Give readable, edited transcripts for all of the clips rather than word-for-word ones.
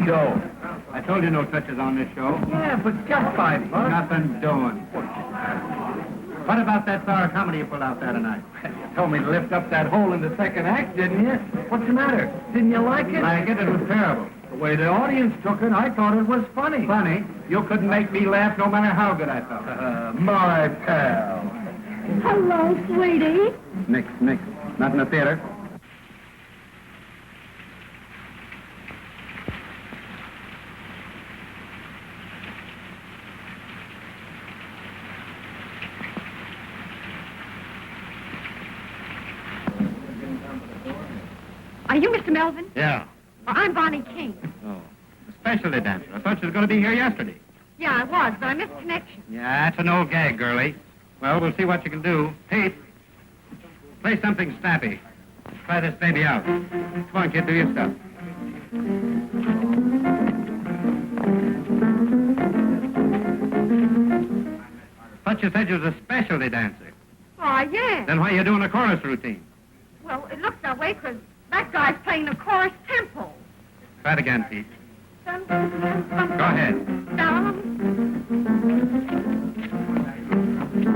dough. I told you no touches on this show. Yeah, but just $5. Nothing doing. What about that sour comedy you pulled out there tonight? You told me to lift up that hole in the second act, didn't you? What's the matter? Didn't you like it? Like it? It was terrible. The way the audience took it, I thought it was funny. Funny? You couldn't make me laugh no matter how good I felt. My pal. Hello, sweetie. Nix. Not in the theater. Are you Mr. Melvin? Yeah. Well, I'm Bonnie King. Oh. A specialty dancer. I thought she was going to be here yesterday. Yeah, I was, but I missed connection. Yeah, that's an old gag, girlie. Well, we'll see what you can do. Pete, play something snappy. Try this baby out. Come on, kid, do your stuff. Thought you said you was a specialty dancer. Oh, yeah. Then why are you doing a chorus routine? Well, it looks that way because that guy's playing a chorus tempo. Try it again, Pete. Go Go ahead.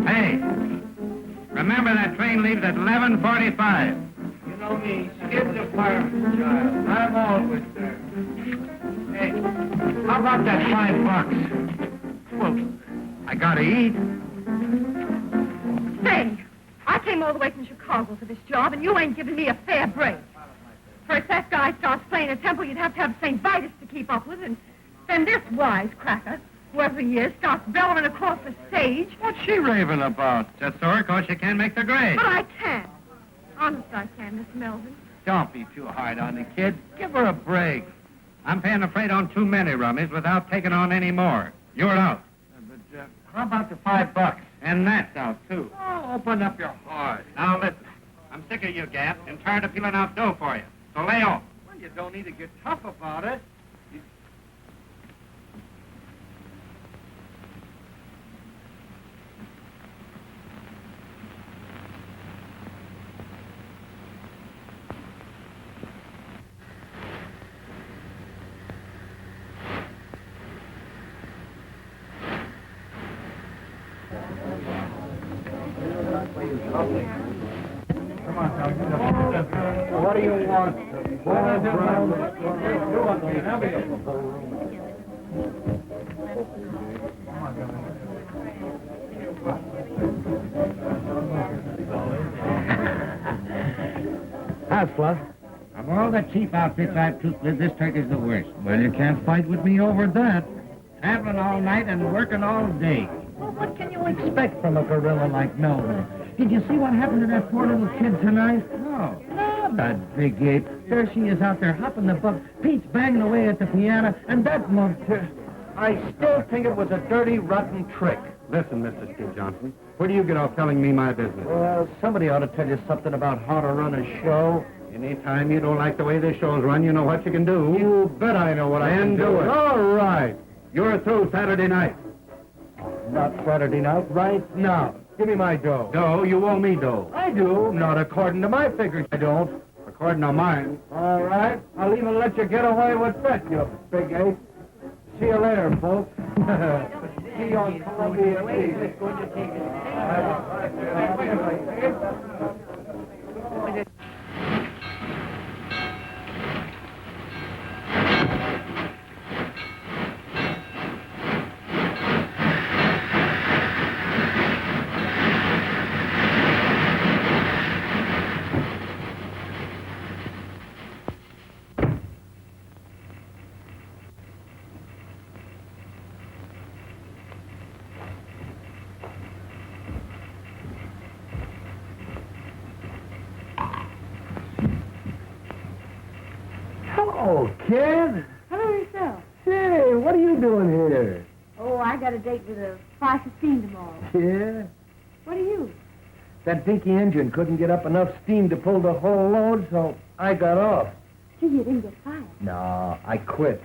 Hey, remember that train leaves at 11:45. You know me, skip the fireman's child. I'm always there. Hey, how about that $5? Well, I gotta eat. Say, I came all the way from Chicago for this job, and you ain't giving me a fair break. First, that guy starts playing a tempo you'd have to have St. Vitus to keep up with, and then this wisecracker, whoever he is, starts bellowing across the stage. What's she raving about? Just so her cause she can't make the grade. But I can. Honest, I can, Miss Melvin. Don't be too hard on the kid. Give her a break. I'm paying the freight on too many rummies without taking on any more. You're out. But how about the $5? And that's out, too. Oh, open up your heart. Now, listen. I'm sick of you, Gap, and tired of peeling out dough for you. So lay off. Well, you don't need to get tough about it. What do you want? How's Fluff? Of all the cheap outfits I've took with, this turkey's the worst. Well, you can't fight with me over that. Traveling all night and working all day. Well, what can you expect from a gorilla like Melvin? Did you see what happened to that poor little kid tonight? No. Oh, that big ape. There she is out there hopping the buck. Pete's banging away at the piano, and that mug... I still think it was a dirty, rotten trick. Listen, Mr. Steve Johnson, where do you get off telling me my business? Well, somebody ought to tell you something about how to run a show. Anytime you don't like the way this show's run, you know what you can do. You bet I know what I can do. All right. You're through Saturday night. Not Saturday night, right now. Give me my dough. Dough? You owe me dough. I do. Not according to my figures, I don't. According to mine. All right. I'll even let you get away with that, you big ape. See you later, folks. See you on Columbia TV. Hello, kid. Hello yourself. Hey, what are you doing here? Oh, I got a date with a 5:15 tomorrow. Yeah? What are you? That dinky engine couldn't get up enough steam to pull the whole load, so I got off. Gee, you didn't get fired. No, I quit.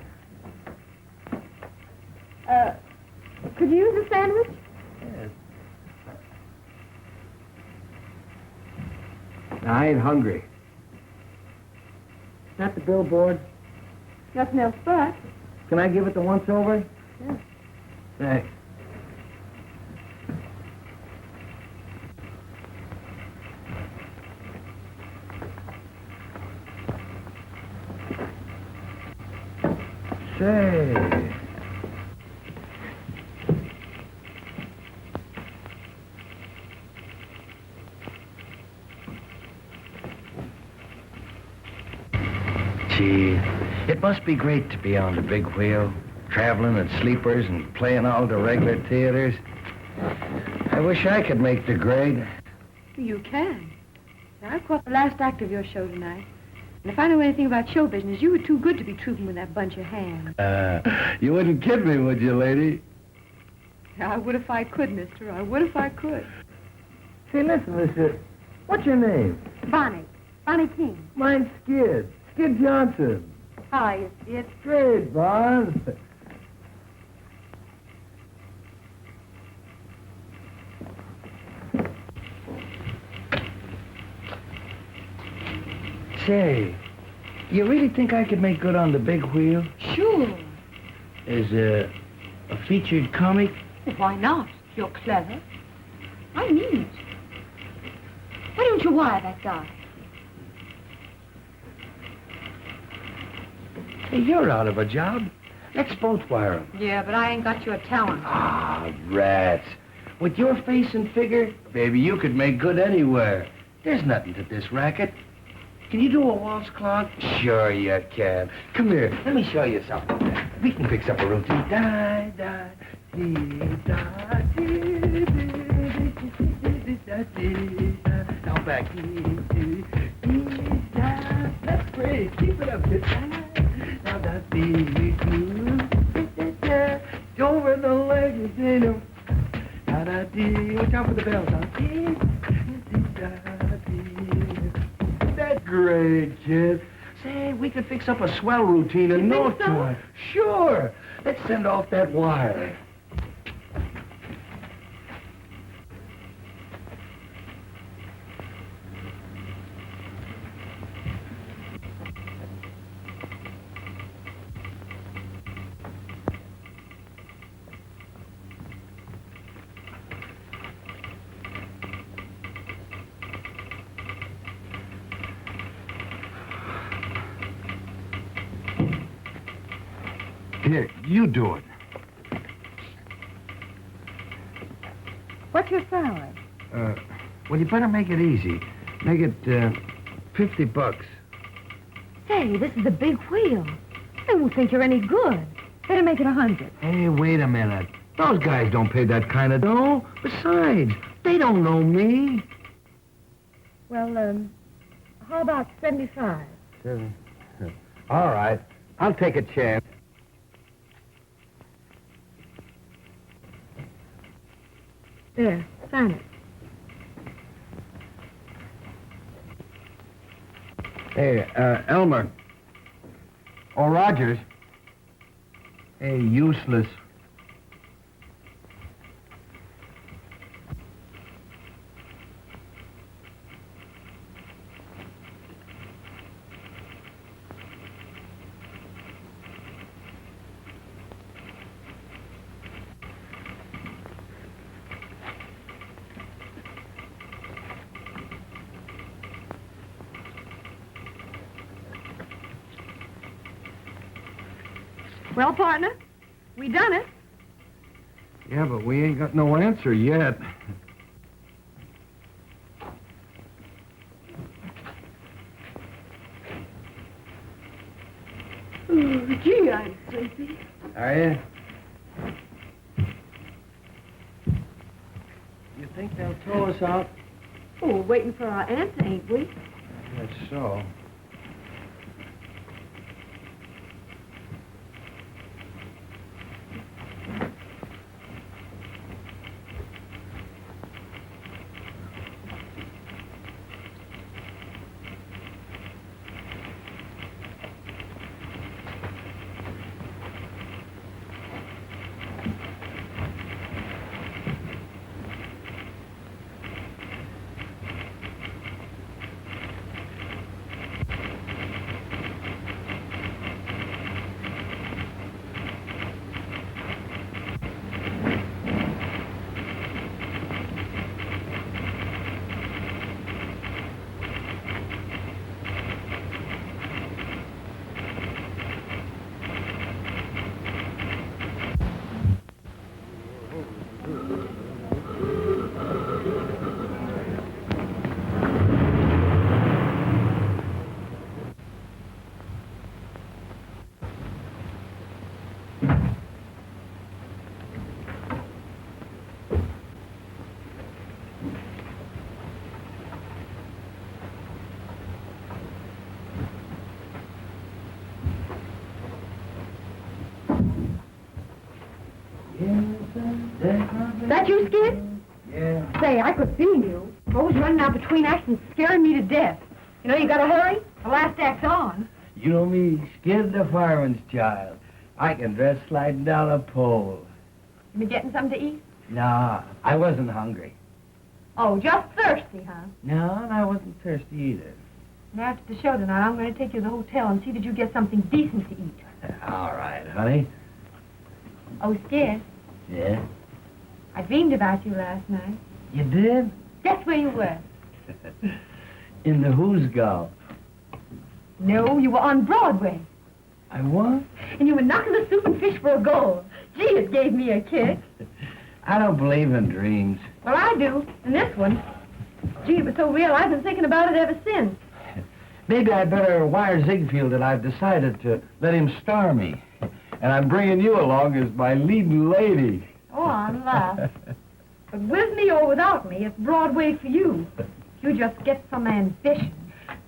Could you use a sandwich? Yes. I ain't hungry. That the billboard? Nothing else but. Can I give it the once-over? Sure. Thanks. Say. Gee, it must be great to be on the big wheel, traveling in sleepers and playing all the regular theaters. I wish I could make the grade. You can. Now, I caught the last act of your show tonight. And if I know anything about show business, you were too good to be trooping with that bunch of hands. You wouldn't kid me, would you, lady? I would if I could, mister. I would if I could. Say, listen, mister. What's your name? Bonnie. Bonnie King. Mine's Skid. Skid Johnson. Hi, it's Great, boss. Say, you really think I could make good on the big wheel? Sure. As a featured comic? Well, why not? You're clever. I mean it. Why don't you wire that guy? Hey, you're out of a job. Let's both wire him. Yeah, but I ain't got your talent. Ah, rats. With your face and figure, baby, you could make good anywhere. There's nothing to this racket. Can you do a waltz clog? Sure you can. Come here, let me show you something. We can fix up a routine. Da, da, dee, da, dee, dee, dee, da, dee, da. Now back. Dee, dee, dee, da. That's great. Keep it up. Now that dee, dee, da. Over the legs, you know. Da, da, dee. Watch out for the bells. Da, dee, dee, da, dee. That's great, kid. Say, we could fix up a swell routine in no time. Sure. Let's send off that wire. Here, you do it. What's your salary? Well, you better make it easy. Make it, $50. Say, this is a big wheel. They won't think you're any good. Better make it 100. Hey, wait a minute. Those guys don't pay that kind of dough. Besides, they don't know me. Well, how about 75? All right. I'll take a chance. There, sign it. Hey, Elmer. Or Rogers. Hey, useless. Well, partner, we done it. Yeah, but we ain't got no answer yet. Oh, gee, I'm sleepy. Are you? You think they'll throw us out? Oh, we're waiting for our answer, ain't we? That's so. that you, Skid? Yeah. Say, I could feel you. Always running out between acts and scaring me to death. You know, you gotta hurry. The last act's on. You know me, Skid the fireman's child. I can dress sliding down a pole. You been getting something to eat? Nah, I wasn't hungry. Oh, just thirsty, huh? No, and I wasn't thirsty either. And after the show tonight, I'm going to take you to the hotel and see that you get something decent to eat. All right, honey. Oh, Skid, Yeah? I dreamed about you last night. You did? Guess where you were? In the Who's Golf. No, you were on Broadway. I what? And you were knocking the soup and fish for a goal. Gee, it gave me a kick. I don't believe in dreams. Well, I do. And this one. Gee, it was so real, I've been thinking about it ever since. Maybe I'd better wire Ziegfeld that I've decided to let him star me. And I'm bringing you along as my leading lady. Oh, I'm laugh. But with me or without me, it's Broadway for you. You just get some ambition.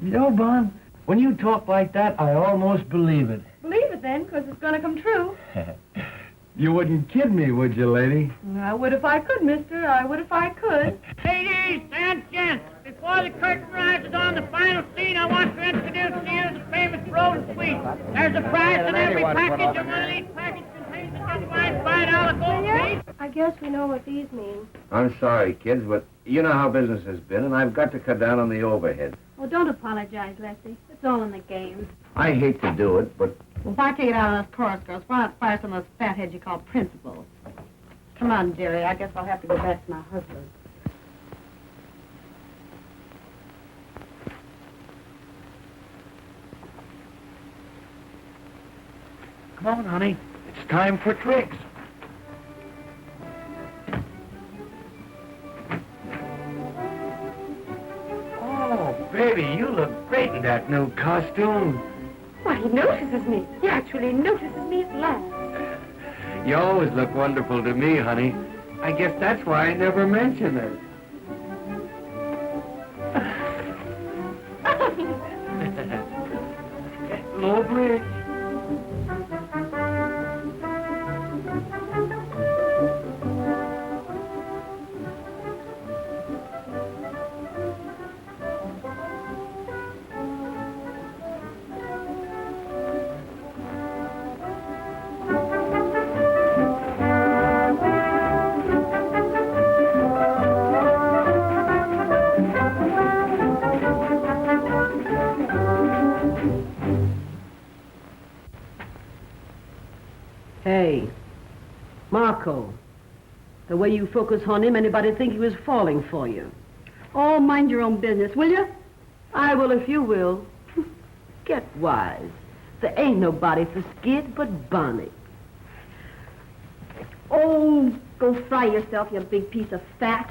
You know, Bon, when you talk like that, I almost believe it. Believe it then, because it's going to come true. You wouldn't kid me, would you, lady? I would if I could, mister. I would if I could. Ladies and gents, before the curtain rises on the final scene, I want to introduce to you the famous Road Suite. There's a prize in every package, and one of these packages contains a genuine $5 gold piece. I guess we know what these mean. I'm sorry, kids, but you know how business has been, and I've got to cut down on the overhead. Well, don't apologize, Leslie. It's all in the game. I hate to do it, but Well, if I take it out of those chorus girls, why not fire some of those fatheads you call principals? Come on, dearie. I guess I'll have to go back to my husband. Come on, honey. It's time for tricks. Oh, baby, you look great in that new costume. Why, he notices me. He actually notices me at last. You always look wonderful to me, honey. I guess that's why I never mention it. Low bridge. Hey, Marco, the way you focus on him, anybody think he was falling for you? Oh, mind your own business, will you? I will if you will. Get wise. There ain't nobody for Skid but Bonnie. Oh, go fry yourself, you big piece of fat.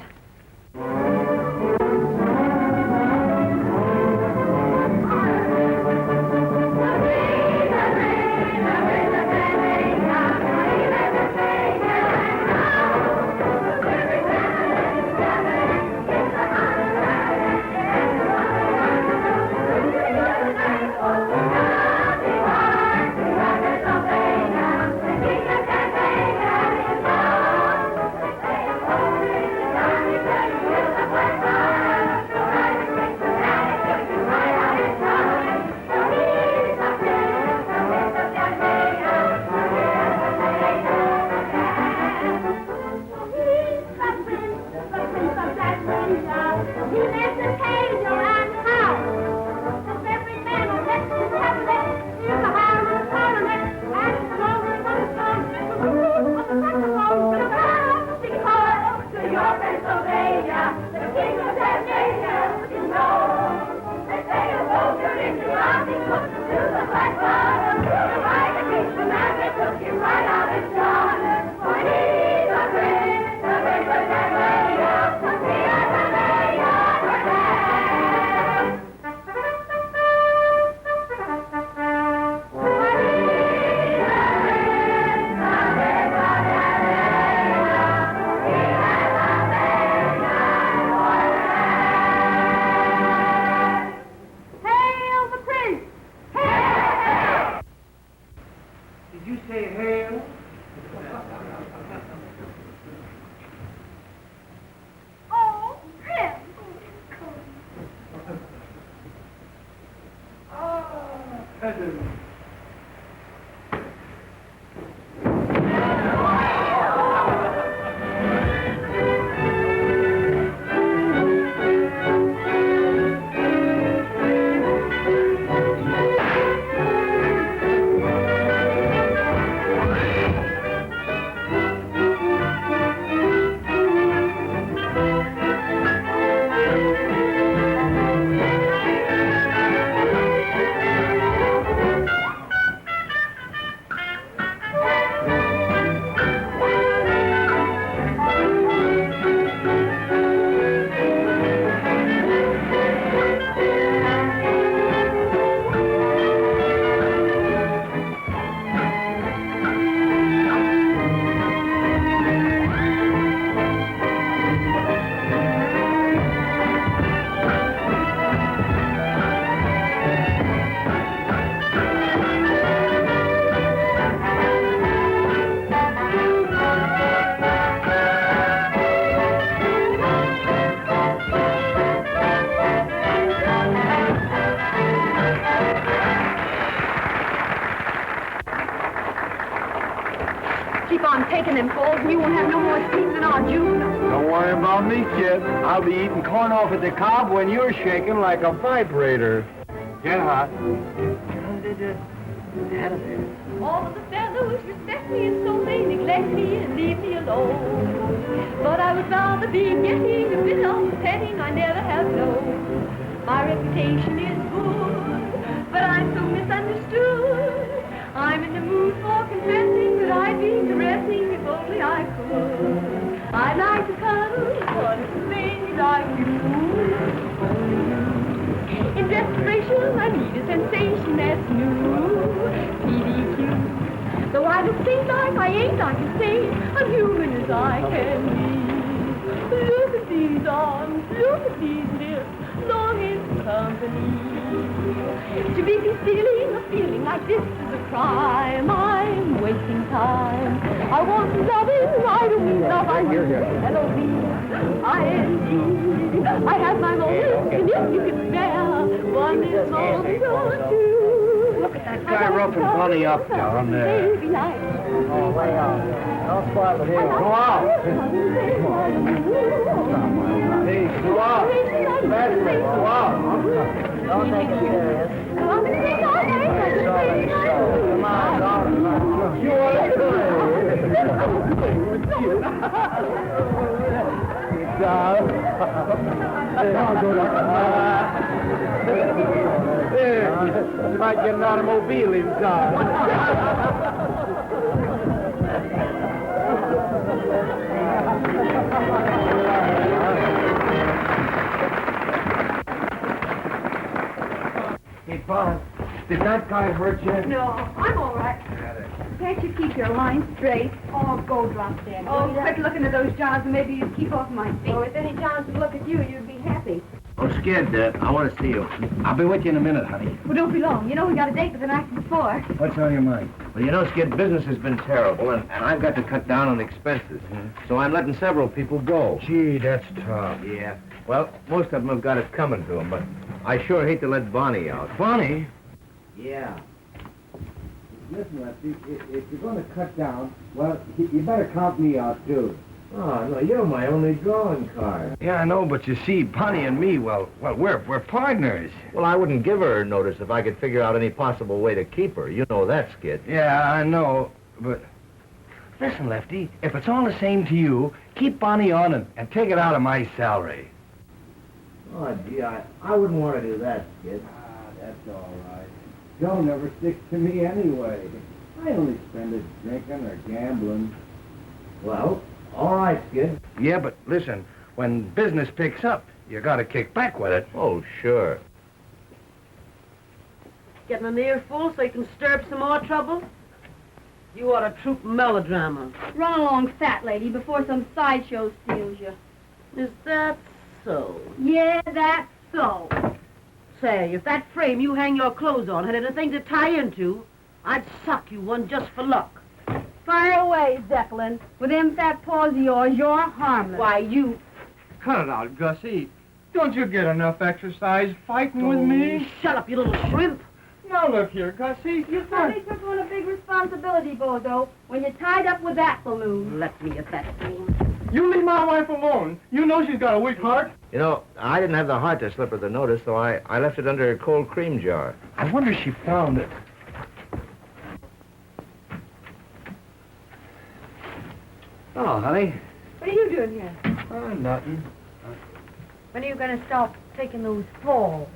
Keep on taking them falls, and you won't have no more sleep than our juvenile. Don't worry about me, kid. I'll be eating corn off at the cob when you're shaking like a vibrator. Get hot. All of the fellows respect me, and so they neglect me and leave me alone. But I would rather be getting a bit of petting I never have known. My reputation is good, but I'm so misunderstood. I'm in the mood for confessing that I'd be caressing if only I could. I'd like to cuddle one thing like you. In desperation, I need a sensation that's new. PDQ. Though I don't think like I ain't, I can say I'm human as I can be. Look at these arms, look at these lips, longing for company. To be concealing a feeling like this is a crime. I'm wasting time. I want loving right away. Love I need. L-O-V-I-N-D. I have my moments, and if you can spare one this moment or two. Look at that guy roughing Bunny up down there. Baby life. Oh, way out. Don't spoil it here. Go out. Hey, go out. Badman, go out. Don't take it serious. Come on, darling. You want you might get an automobile inside. Hey, Paul, did that guy hurt you? No, I'm all right. Can't you keep your line straight? Oh, go drop dead. Oh, quit looking at those jars and maybe you'd keep off my feet. Oh, if any chance to look at you, you'd be happy. I'm scared, Dad. I want to see you. I'll be with you in a minute, honey. Well, don't be long. You know we got a date with an actor before. What's on your mind? Well, you know, Skid, business has been terrible, and I've got to cut down on expenses. So I'm letting several people go. Gee, that's tough. Yeah. Well, most of them have got it coming to them, but I sure hate to let Bonnie out. Bonnie? Yeah. Listen, Lefty, if you're going to cut down, well, you better count me out, too. Oh, no, you're my only drawing card. Yeah, I know, but you see, Bonnie and me, well, we're partners. Well, I wouldn't give her a notice if I could figure out any possible way to keep her. You know that, Skid. Yeah, I know, but... Listen, Lefty, if it's all the same to you, keep Bonnie on and take it out of my salary. Oh, gee, I wouldn't want to do that, Skid. That's all right. Joe never sticks to me anyway. I only spend it drinking or gambling. Well, all right, Skid. Yeah, but listen, when business picks up, you gotta kick back with it. Oh, sure. Getting an earful so you can stir up some more trouble? You ought to troupe melodrama. Run along, fat lady, before some sideshow steals you. Is that so? Yeah, that's so. Say, if that frame you hang your clothes on had anything to tie into, I'd sock you one just for luck. Fire away, Zeppelin. With them fat paws of yours, you're harmless. Why, you... Cut it out, Gussie. Don't you get enough exercise fighting with me? Shut up, you little shrimp. Now look here, Gussie. You finally took on a big responsibility, Bozo, when you tied up with that balloon. Let me at that fool. You leave my wife alone. You know she's got a weak heart. You know, I didn't have the heart to slip her the notice, so I left it under a cold cream jar. I wonder if she found it. Oh, honey. What are you doing here? Oh, nothing. When are you going to stop taking those falls?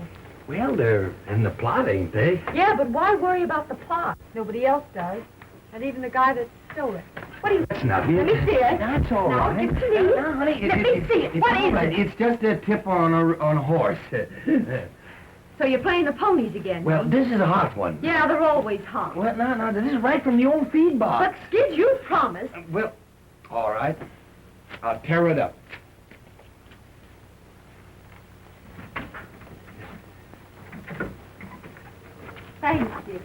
Well, they're in the plot, ain't they? Yeah, but why worry about the plot? Nobody else does. Not even the guy that stole it. What do you... That's nothing. Let me see it. That's all No, right. give it to me. No, honey, Let me see it. It's What all is right. it? It's just a tip on a horse. So you're playing the ponies again? Well, huh? this is a hot one. Yeah, they're always hot. Well, no, this is right from the old feed box. But, Skid, you promised. Well, all right. I'll tear it up. Thanks, Skid.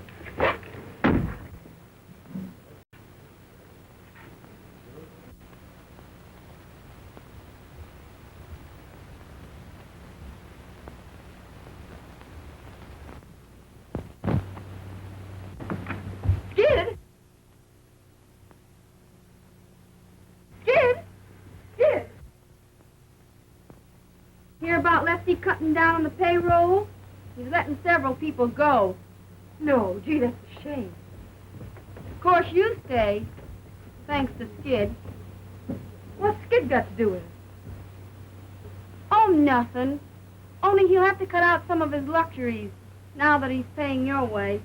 Skid? Skid? Skid? Hear about Lefty cutting down on the payroll? He's letting several people go. No, gee, that's a shame. Of course, you stay, thanks to Skid. What's Skid got to do with it? Oh, nothing. Only he'll have to cut out some of his luxuries now that he's paying your way.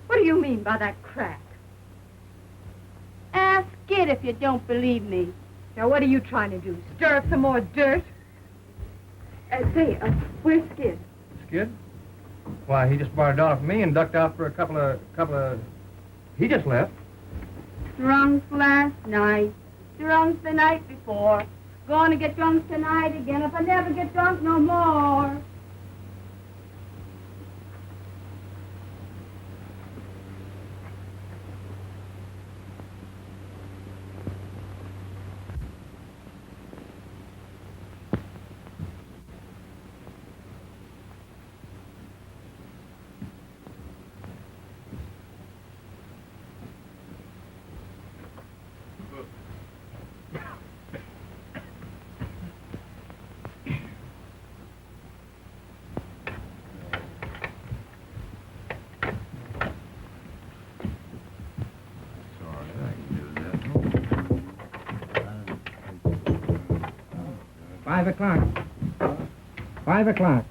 What do you mean by that crack? Ask Skid if you don't believe me. Now, what are you trying to do? Stir up some more dirt? Say, where's Skid? Skid? Why, he just borrowed a dollar from me and ducked out for a couple of... He just left. Drunk last night. Drunk the night before. Going to get drunk tonight again if I never get drunk no more. $5. 5 o'clock.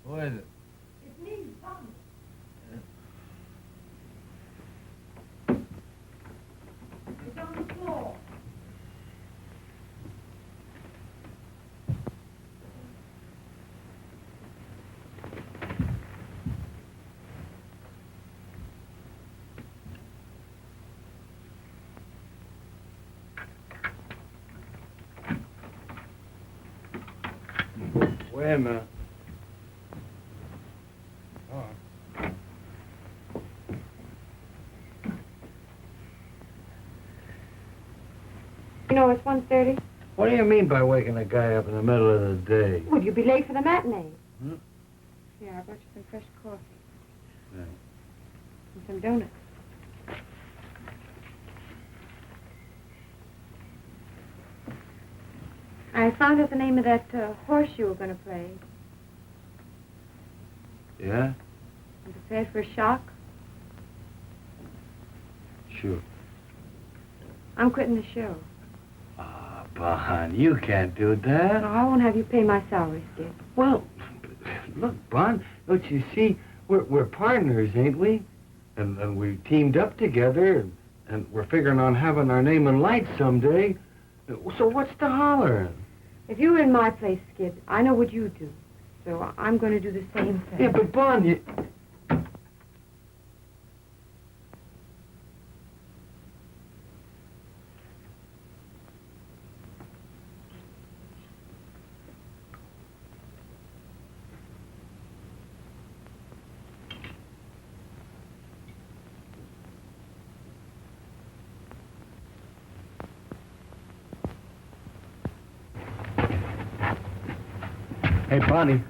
Who is it? It's me, Tommy. It's on the floor. Wait a minute. Oh. You know, it's 1:30. What do you mean by waking a guy up in the middle of the day? Would you be late for the matinee? Hmm? Yeah, I brought you some fresh coffee. Thanks. And some donuts. I found out the name of that horse you were going to play. Yeah? I'm prepared for a shock. Sure. I'm quitting the show. Ah, Bon, you can't do that. No, I won't have you pay my salary, Skid. Well, look, Bon, don't you see? We're partners, ain't we? And we teamed up together, and we're figuring on having our name in lights someday. So what's the holler? If you were in my place, Skid, I know what you do. So I'm going to do the same thing. Yeah, but Bon, you... Hey, Bonnie,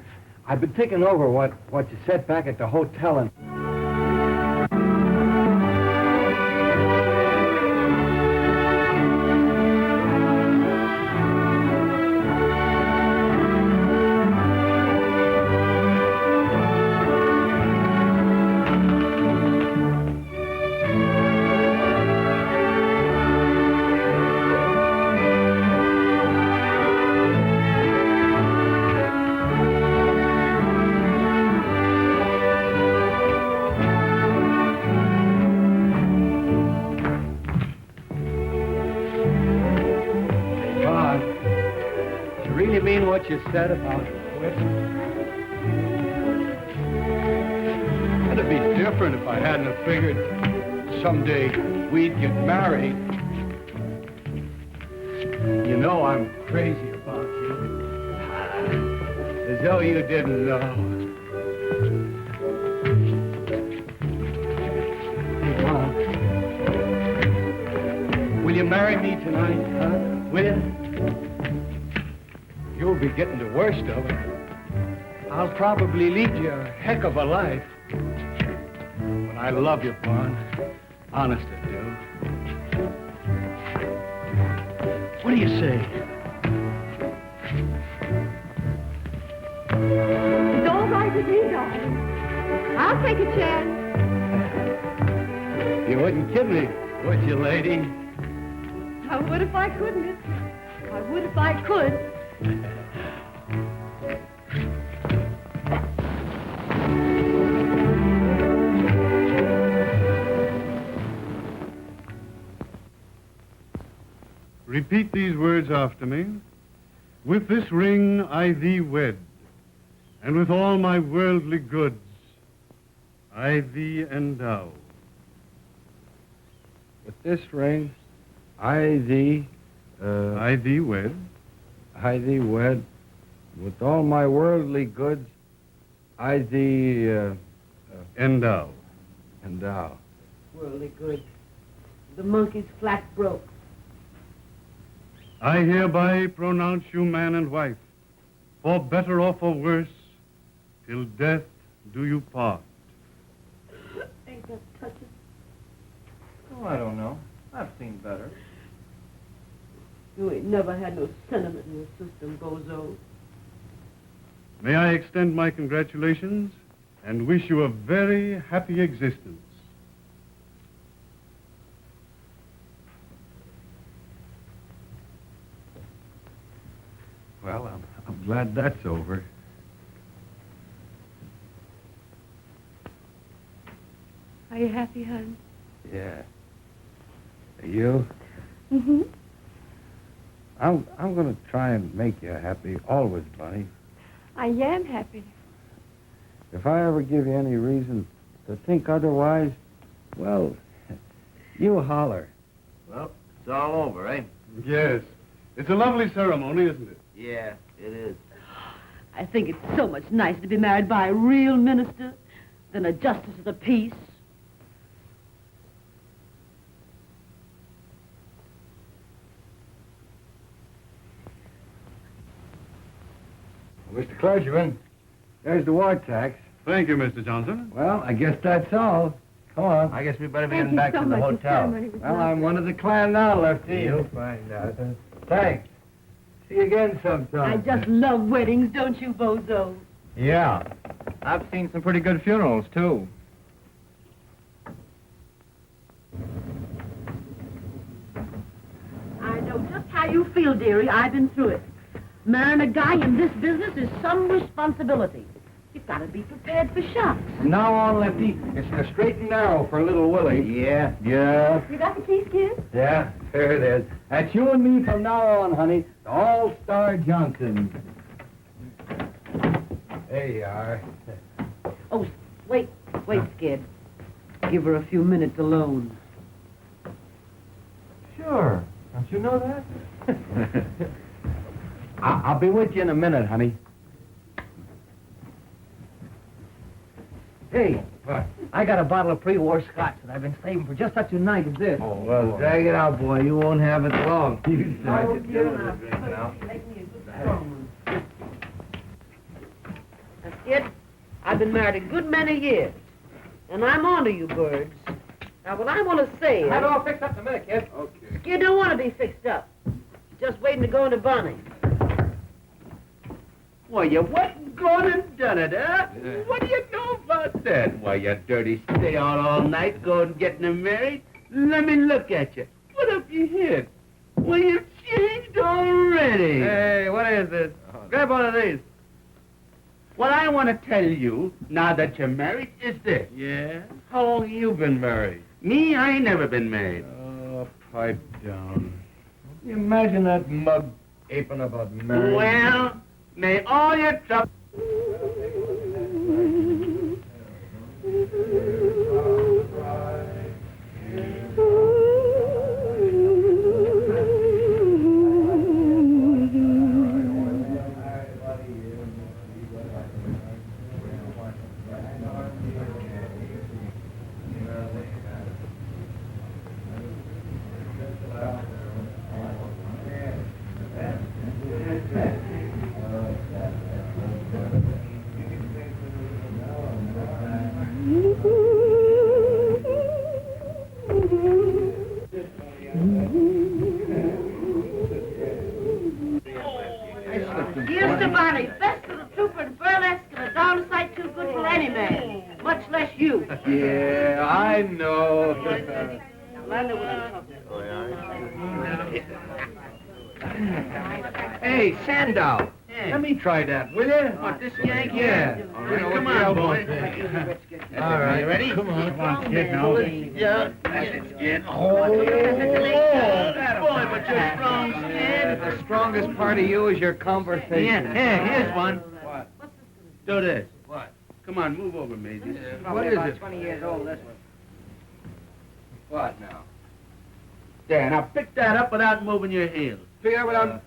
I've been thinking over what you said back at the hotel and... What you said about quitting. It'd be different if I hadn't have figured someday we'd get married. You know I'm crazy about you. As though you didn't know. Hey, Mom. Will you marry me tonight, huh? Will you? You'll be getting the worst of it. I'll probably lead you a heck of a life. But I love you, Vaughn. Honest I do. What do you say? It's all right with me, darling. I'll take a chance. You wouldn't kid me, would you, lady? I would if I could, miss. I would if I could. Repeat these words after me. With this ring I thee wed, and with all my worldly goods I thee endow. With this ring, I thee wed. I thee wed. With all my worldly goods, I thee endow. Endow. Worldly good. The monkey's flat broke. I hereby pronounce you man and wife, for better or for worse, till death do you part. Ain't that touching? Oh, I don't know. I've seen better. You ain't never had no sentiment in your system, Bozo. May I extend my congratulations and wish you a very happy existence. Well, I'm glad that's over. Are you happy, hon? Yeah. Are you? Mm-hmm. I'm going to try and make you happy always, Bunny. I am happy. If I ever give you any reason to think otherwise, well, you holler. Well, it's all over, eh? Yes. It's a lovely ceremony, isn't it? Yeah, it is. I think it's so much nicer to be married by a real minister than a justice of the peace. Mr. Clergyman, there's the war tax. Thank you, Mr. Johnson. Well, I guess that's all. Come on. I guess we better be Thank getting you back so to the much. hotel. Well, I'm one of the clan now, Lefty. You'll find out. Thanks. See you again sometime. I just love weddings, don't you, Bozo? Yeah. I've seen some pretty good funerals, too. I know just how you feel, dearie. I've been through it. Marrying a guy in this business is some responsibility. You've got to be prepared for shocks. From now on, Lefty, it's the straight and narrow for little Willie. Yeah. Yeah. You got the keys, kid? Yeah, there it is. That's you and me from now on, honey. The All-Star Johnson. There you are. Oh, wait, Skid. Give her a few minutes alone. Sure. Don't you know that? I'll be with you in a minute, honey. Hey, I got a bottle of pre-war scotch that I've been saving for just such a night as this. Oh, well, drag it out, boy. You won't have it long. You start to Oh, do the drink now. Skid. I've been married a good many years. And I'm on to you, birds. Now, what I want to say is... Have it all fixed up in a minute, kid. Okay. Skid don't want to be fixed up. He's just waiting to go into Bonnie. Why, you wasn't gone and done it, huh? What do you know about that? Why, you dirty stay out all night going and getting them married? Let me look at you. What up your head? Well, you've changed already. Hey, what is this? Grab one of these. What I want to tell you, now that you're married, is this. Yeah? How long have you been married? Me, I ain't never been married. Oh, pipe down. You imagine that mug aping about marriage. Well, may all your trouble... Here's to Bonnie, best of the trooper in burlesque and a darn sight too good for any man, much less you. Yeah, I know. Landa was Hey, Sandow. Let me try that, will you? What, this yank? Yeah. All right, come on, boy. All right. You ready? Come on, kid, now. Yeah. That's it, Skid. Oh, boy, but you're strong, Skid. The strongest part of you is your conversation. Yeah, here's one. What? Do this. What? Come on, move over, Maisie. What is it? 20 years old, this one. What now? There, now pick that up without moving your heels. Figure out what I'm...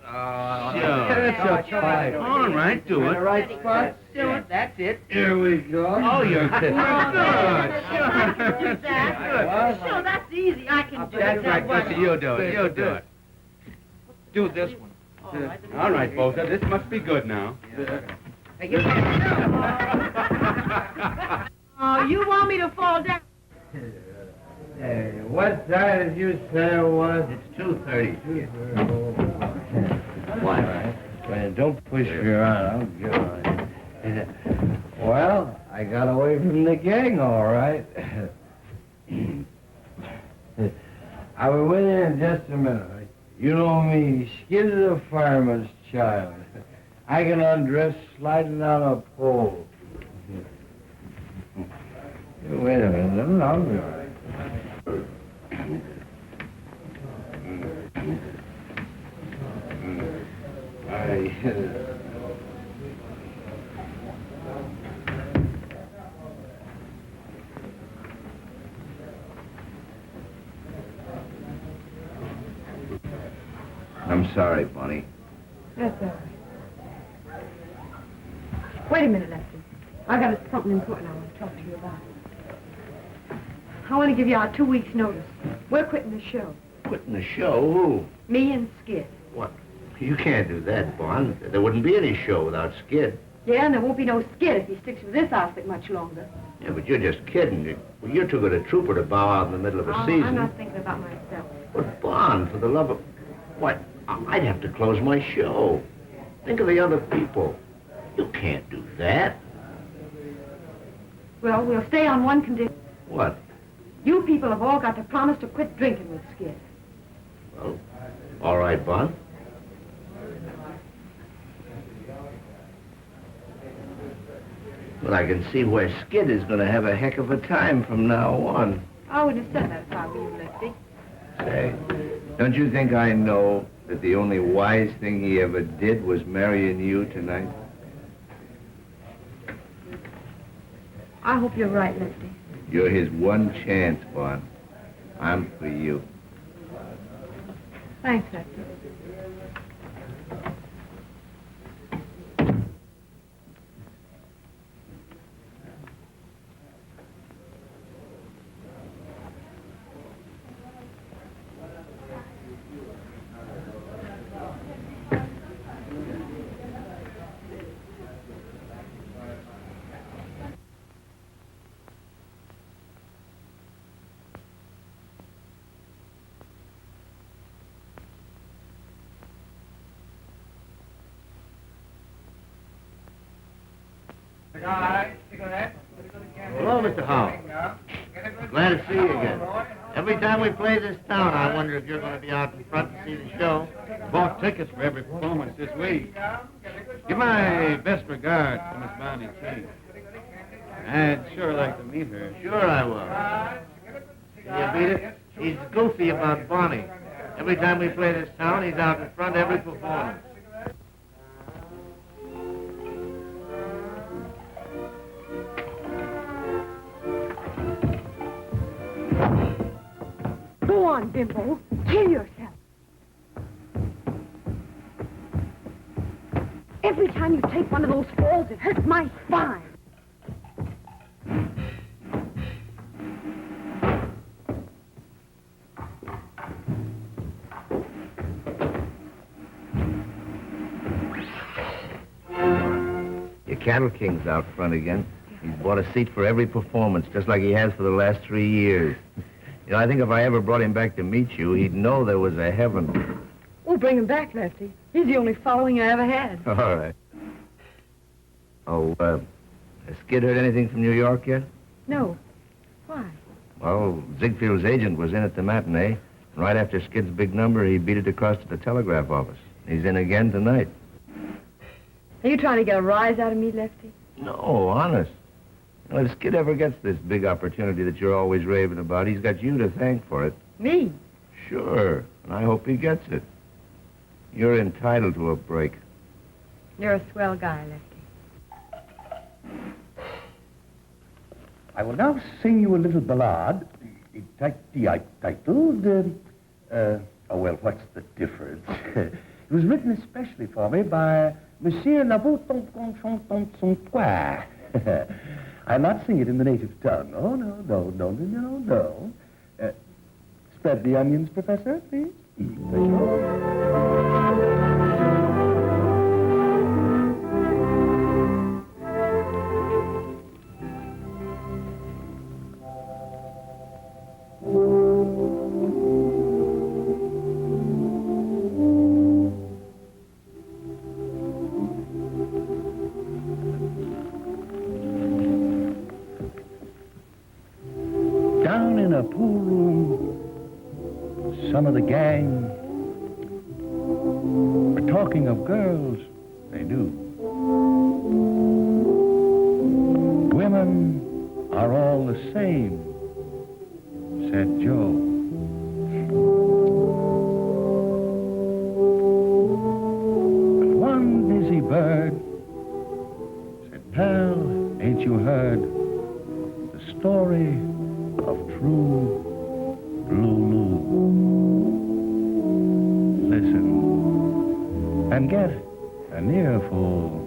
Sure. That's a five. All right, do In it. the right spot? Do it. That's it. Here we go. Oh, you're good. do that. Sure, that's easy. I can do That's it. right, Gussie. You do it. You do it. Do this one. All right, Bolter. This must be good now. Oh, you want me to fall down? Hey, what time did you say it was? It's 2:30. What? Well, don't push me around. I'll get on it. Well, I got away from the gang, all right. I'll be with you in just a minute. You know me, Skid is a fireman's child. I can undress sliding on a pole. Wait a minute, I'll be all right. I'm sorry, Bonnie. That's all right. Wait a minute, Lefty. I got something important I want to talk to you about. I want to give you our 2 weeks' notice. We're quitting the show. Quitting the show? Who? Me and Skid. What? You can't do that, Bond. There wouldn't be any show without Skid. Yeah, and there won't be no Skid if he sticks with this outfit much longer. Yeah, but you're just kidding. Well, you're too good a trooper to bow out in the middle of a season. I'm not thinking about myself. But, Bond, for the love of... What? I'd have to close my show. Think of the other people. You can't do that. Well, we'll stay on one condition. What? You people have all got to promise to quit drinking with Skid. Well, all right, Bond. Well, I can see where Skid is going to have a heck of a time from now on. I wouldn't have said that if I were you, Lefty. Say, don't you think I know that the only wise thing he ever did was marrying you tonight? I hope you're right, Lefty. You're his one chance, Bond. I'm for you. Thanks, Lefty. Hello, Mr. Howell. Glad to see you again. Every time we play this town, I wonder if you're going to be out in front to see the show. Bought tickets for every performance this week. Give my best regards to Miss Bonnie King. I'd sure like to meet her. Sure I will. Can you beat it? He's goofy about Bonnie. Every time we play this town, he's out in front every performance. Go on, Bimbo. Kill yourself. Every time you take one of those falls, it hurts my spine. Your Cattle King's out front again. He's bought a seat for every performance, just like he has for the last 3 years. You know, I think if I ever brought him back to meet you, he'd know there was a heaven. We'll bring him back, Lefty. He's the only following I ever had. All right. Oh, has Skid heard anything from New York yet? No. Why? Well, Ziegfield's agent was in at the matinee. Right after Skid's big number, he beat it across to the telegraph office. He's in again tonight. Are you trying to get a rise out of me, Lefty? No, honest. You know, if Skid ever gets this big opportunity that you're always raving about, he's got you to thank for it. Me? Sure, and I hope he gets it. You're entitled to a break. You're a swell guy, Lefty. I will now sing you a little ballad titled, oh, well, what's the difference? It was written especially for me by Monsieur Lavaux-Tonton-Tonton-Tonton. I'll not sing it in the native tongue. Oh, no. Spread the onions, Professor, please. Thank you. Down in a pool room, some of the gang were talking of girls they knew. Women are all the same, said Joe. But one busy bird said, pal, ain't you heard the story of true Lulu? Listen and get an earful.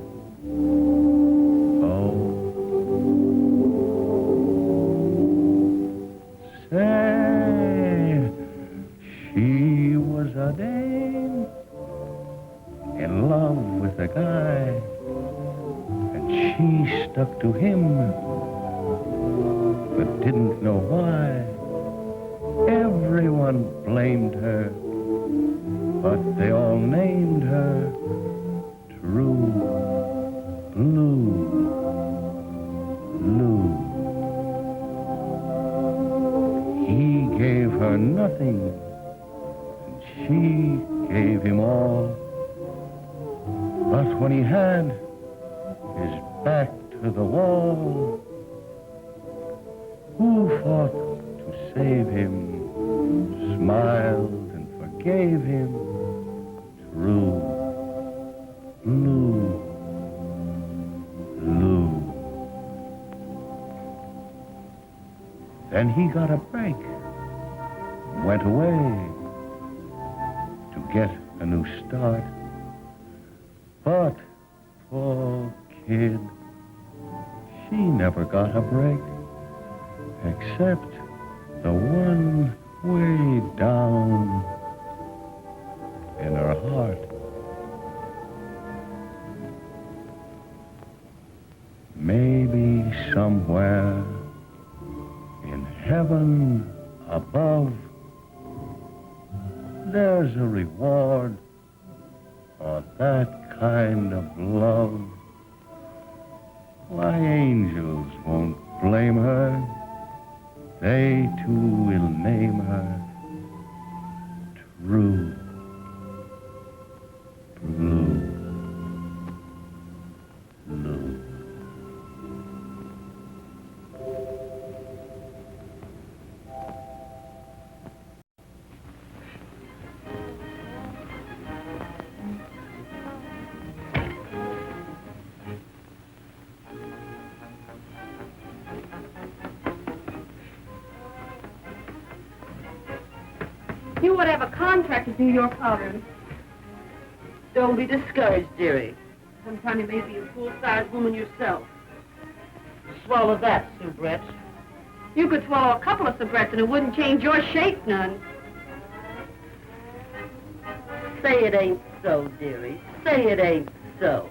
Oh, say, she was a dame in love with a guy, and she stuck to him, but didn't know why. Everyone blamed her, but they all named her True Blue Lou. He gave her nothing, and she gave him all. But when he had his back to the wall, who fought to save him, smiled and forgave him? True Blue Lou. Then he got a break, went away to get a new start. But poor kid, she never got a break, except the one way down in her heart. Maybe somewhere in heaven above, there's a reward for that kind of love. Why, angels won't blame her. They too will name her True Blue. You would have a contract to do your powdering. Don't be discouraged, dearie. Sometime you may be a full-sized woman yourself. Swallow that, soubrette. You could swallow a couple of soubrettes and it wouldn't change your shape none. Say it ain't so, dearie. Say it ain't so.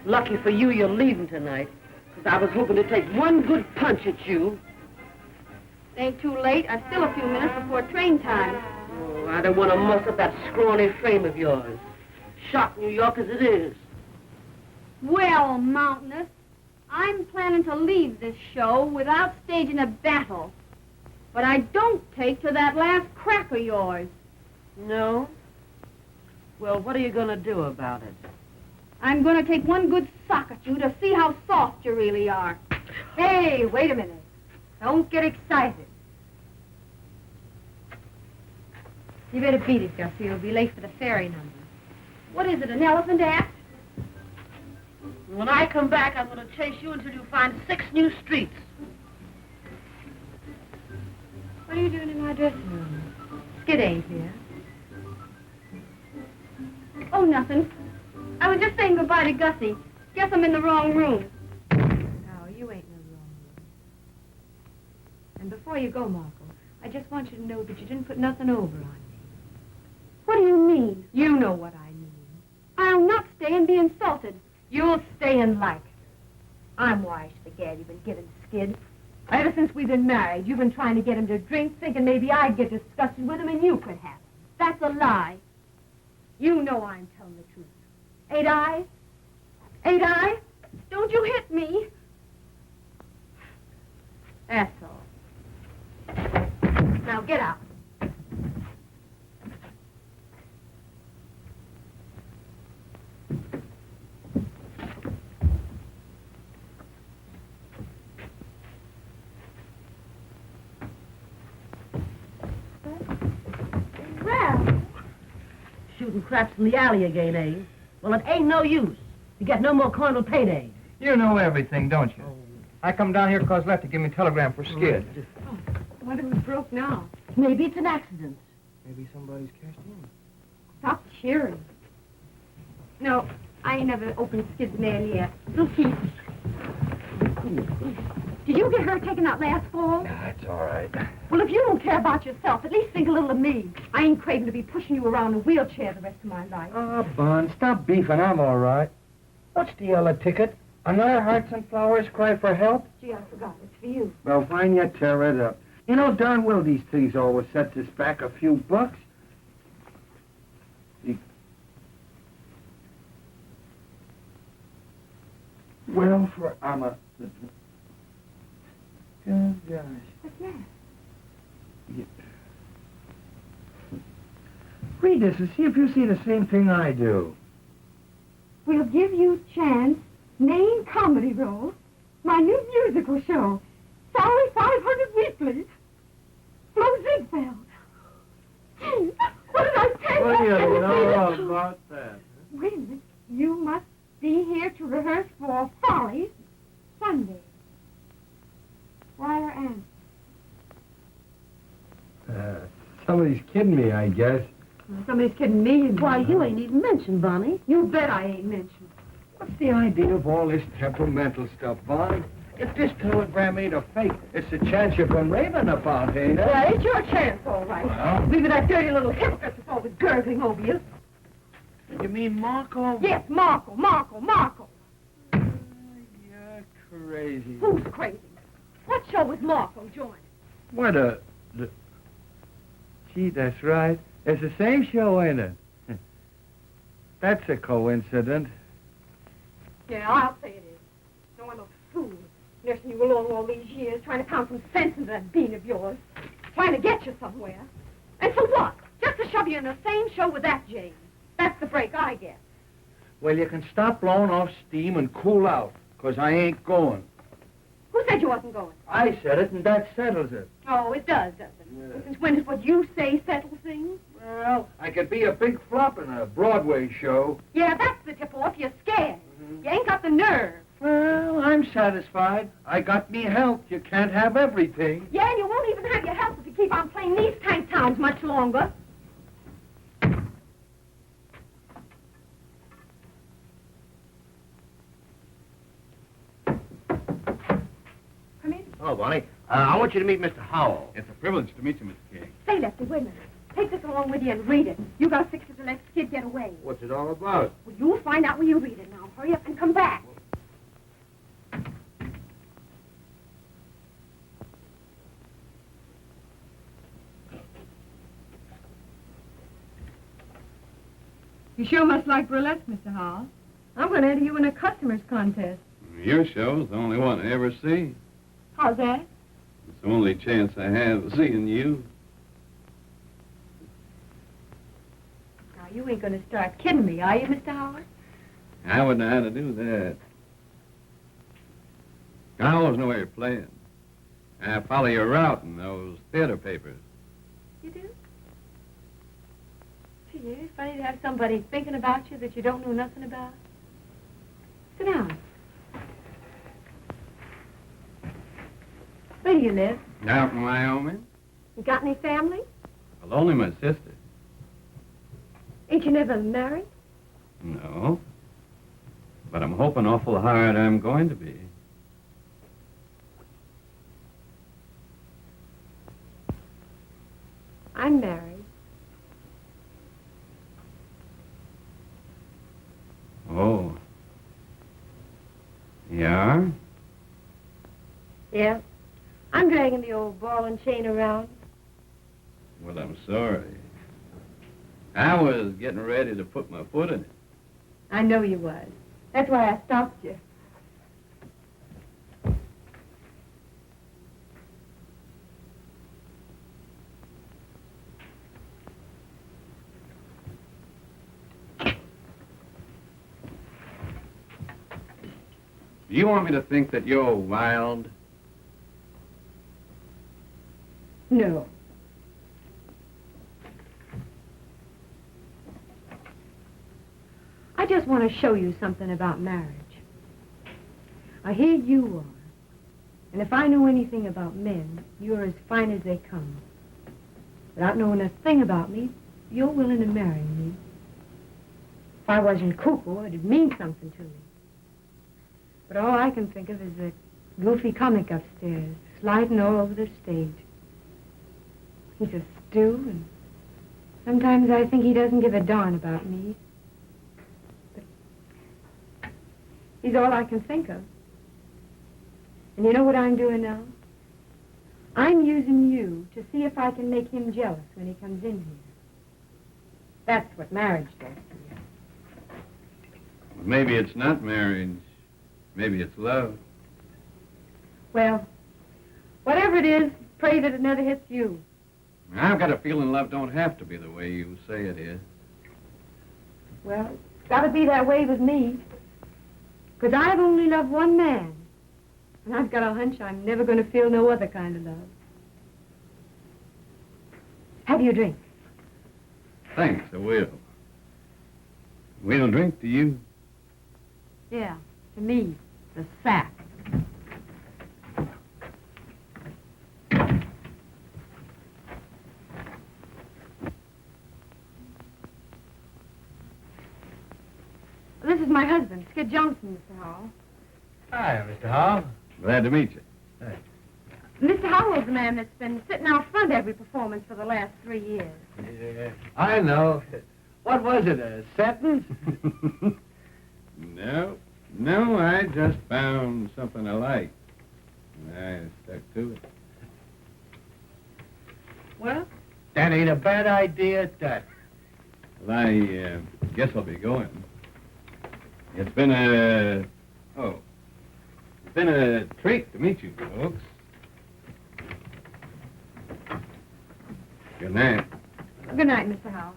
Lucky for you, you're leaving tonight, because I was hoping to take one good punch at you. Ain't too late. I've still a few minutes before train time. Oh, I don't want to muss up that scrawny frame of yours. Shock New York as it is. Well, Mountainous, I'm planning to leave this show without staging a battle. But I don't take to that last crack of yours. No? Well, what are you going to do about it? I'm going to take one good sock at you to see how soft you really are. Hey, wait a minute. Don't get excited. You better beat it, Gussie. You'll be late for the ferry number. What is it, an elephant act? When I come back, I'm going to chase you until you find 6 new streets. What are you doing in my dressing room? Skid ain't here. Oh, nothing. I was just saying goodbye to Gussie. Guess I'm in the wrong room. No, you ain't in the wrong room. And before you go, Marco, I just want you to know that you didn't put nothing over on me. What do you mean? You know what I mean. I'll not stay and be insulted. You'll stay and like it. I'm wise to the gad you've been giving Skid. Ever since we've been married, you've been trying to get him to drink, thinking maybe I'd get disgusted with him and you could have him. That's a lie. You know I'm telling the truth. Ain't I? Ain't I? Don't you hit me. That's all. Now get out. Well, Shooting craps in the alley again, eh? Well, it ain't no use. You get no more coin till payday. You know everything, don't you? I come down here because Lefty gave me a telegram for Skid. I wonder who's broke now. Maybe it's an accident. Maybe somebody's cashed in. Stop cheering. No, I ain't never opened Skid's mail yet. Did you get her taken out last fall? That's all right. Well, if you don't care about yourself, at least think a little of me. I ain't craving to be pushing you around in a wheelchair the rest of my life. Oh, Bun, stop beefing. I'm all right. What's the yellow ticket? Another Hearts and Flowers cry for help? Gee, I forgot. It's for you. Well, fine, you tear it up. You know darn well these things always sets us back a few bucks. Well, for Amma. Oh, gosh. What's that? Read this and see if you see the same thing I do. We'll give you chance, main comedy role, my new musical show, salary 500 weekly, Flo Ziegfeld. Gee, what did I tell What do you you? know about that? Wait a minute. You must be here to rehearse for Follies Sunday. Wire Ann. Somebody's kidding me, I guess. Well, somebody's kidding me. Why, you ain't even mentioned, Bonnie. You bet I ain't mentioned. What's the idea of all this temperamental stuff, Vaughn? If this telegram ain't a fake, it's a chance you've been raving about, ain't it? Well, it's your chance, all right. Well? Leave it that dirty little hypocrite that's always gurgling over you. You mean Marco? Yes, Marco. You're crazy. Who's crazy? What show was Marco joining? What a... Gee, that's right. It's the same show, ain't it? That's a coincidence. Yeah, I'll say it is. Nursing you along all these years, trying to pound some sense into that bean of yours. Trying to get you somewhere. And for what? Just to shove you in the same show with that Jane. That's the break I get. Well, you can stop blowing off steam and cool out, 'cause I ain't going. Who said you wasn't going? I said it, and that settles it. Oh, it does, doesn't it? Yeah. And since when does what you say settle things? Well, I could be a big flop in a Broadway show. Yeah, that's the tip-off. You're scared. You ain't got the nerve. Well, I'm satisfied. I got me health. You can't have everything. Yeah, and you won't even have your health if you keep on playing these tank towns much longer. Come in. Oh, Bonnie. I want you to meet Mr. Howell. It's a privilege to meet you, Mr. King. Say, Lefty, wait a minute. Take this along with you and read it. You gotta fix it to let the kid get away. What's it all about? Well, you'll find out when you read it now. Hurry up and come back. You sure must like burlesque, Mr. Hall. I'm going to enter you in a customer's contest. Your show's the only one I ever see. How's that? It's the only chance I have of seeing you. Now, you ain't going to start kidding me, are you, Mr. Howard? I wouldn't know how to do that. I always know where you're playing. I follow your route in those theater papers. You do? Gee, it's funny to have somebody thinking about you that you don't know nothing about. Sit down. Where do you live? Out in Wyoming? You got any family? Well, only my sister. Ain't you never married? No. But I'm hoping awful hard I'm going to be. I'm married. Oh. Yeah? Yeah. I'm dragging the old ball and chain around. Well, I'm sorry. I was getting ready to put my foot in it. I know you was. That's why I stopped you. Do you want me to think that you're wild? No. I just want to show you something about marriage. Here you are. And if I know anything about men, you're as fine as they come. Without knowing a thing about me, you're willing to marry me. If I wasn't cuckoo, it'd mean something to me. But all I can think of is the goofy comic upstairs, sliding all over the stage. He's a stew, and sometimes I think he doesn't give a darn about me. But he's all I can think of. And you know what I'm doing now? I'm using you to see if I can make him jealous when he comes in here. That's what marriage does to you. Well, maybe it's not marriage. Maybe it's love. Well, whatever it is, pray that it never hits you. I've got a feeling love don't have to be the way you say it is. Well, it's got to be that way with me. Because I've only loved one man. And I've got a hunch I'm never going to feel no other kind of love. Have you a drink? Thanks, I will. We'll drink to you. Yeah, to me, the sack. This is my husband, Skid Johnson, Mr. Howell. Hi, Mr. Hall. Glad to meet you. Mr. Howell's the man that's been sitting out front every performance for the last 3 years. Yeah, I know. What was it, a sentence? No, I just found something I liked. And I stuck to it. Well, that ain't a bad idea at that. Well, I guess I'll be going. It's been a... Oh. It's been a treat to meet you folks. Good night. Good night, Mr. Howard.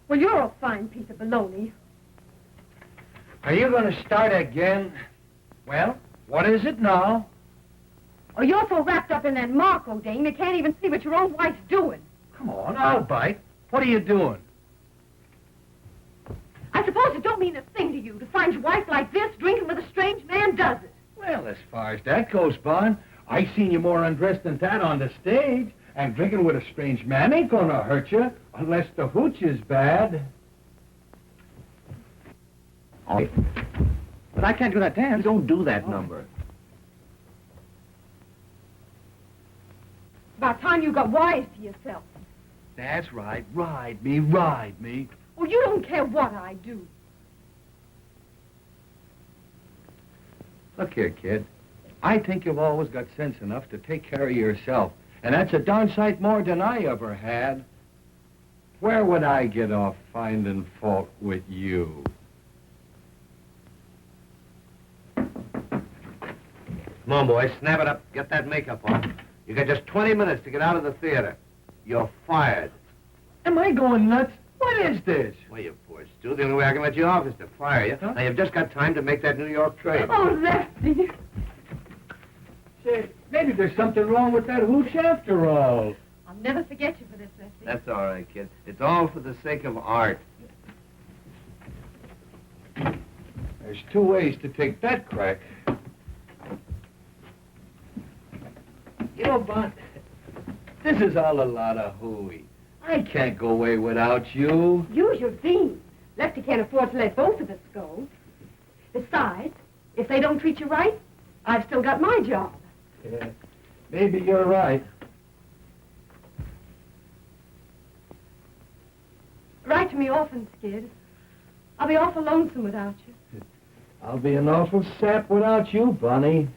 Well, you're a fine piece of baloney. Are you going to start again? Well, what is it now? Oh, you're so wrapped up in that Marco dame, you can't even see what your own wife's doing. Come on, I'll bite. What are you doing? I suppose it don't mean a thing to you to find your wife like this, drinking with a strange man, does it? Well, as far as that goes, Bon, I seen you more undressed than that on the stage. And drinking with a strange man ain't gonna hurt you, unless the hooch is bad. Oh. But I can't do that dance. You don't do that number. About time you got wise to yourself. That's right. Ride me, ride me. Well, you don't care what I do. Look here, kid. I think you've always got sense enough to take care of yourself. And that's a darn sight more than I ever had. Where would I get off finding fault with you? Come on, boys, snap it up. Get that makeup on. You got just 20 minutes to get out of the theater. You're fired. Am I going nuts? What is this? Well, you poor Stu. The only way I can let you off is to fire you. Now, you've just got time to make that New York trade. Oh, Lefty. Say, maybe there's something wrong with that hooch after all. I'll never forget you for this, Lefty. That's all right, kid. It's all for the sake of art. There's two ways to take that crack. You know, Bon, this is all a lot of hooey. I can't go away without you. Use your beans. Lefty can't afford to let both of us go. Besides, if they don't treat you right, I've still got my job. Yeah, maybe you're right. Write to me often, Skid. I'll be awful lonesome without you. I'll be an awful sap without you, Bonnie.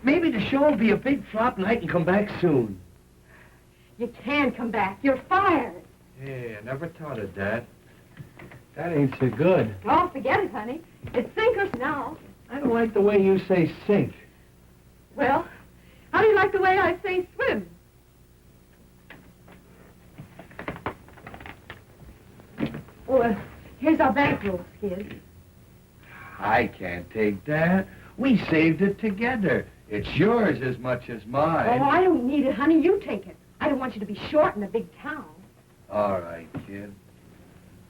Maybe the show will be a big flop and I can come back soon. You can come back. You're fired. Yeah, I never thought of that. That ain't so good. Oh, forget it, honey. It's sinkers now. I don't like the way you say sink. Well, how do you like the way I say swim? Oh, here's our bankroll, Skid. I can't take that. We saved it together. It's yours as much as mine. Oh, I don't need it, honey. You take it. I don't want you to be short in a big town. All right, kid.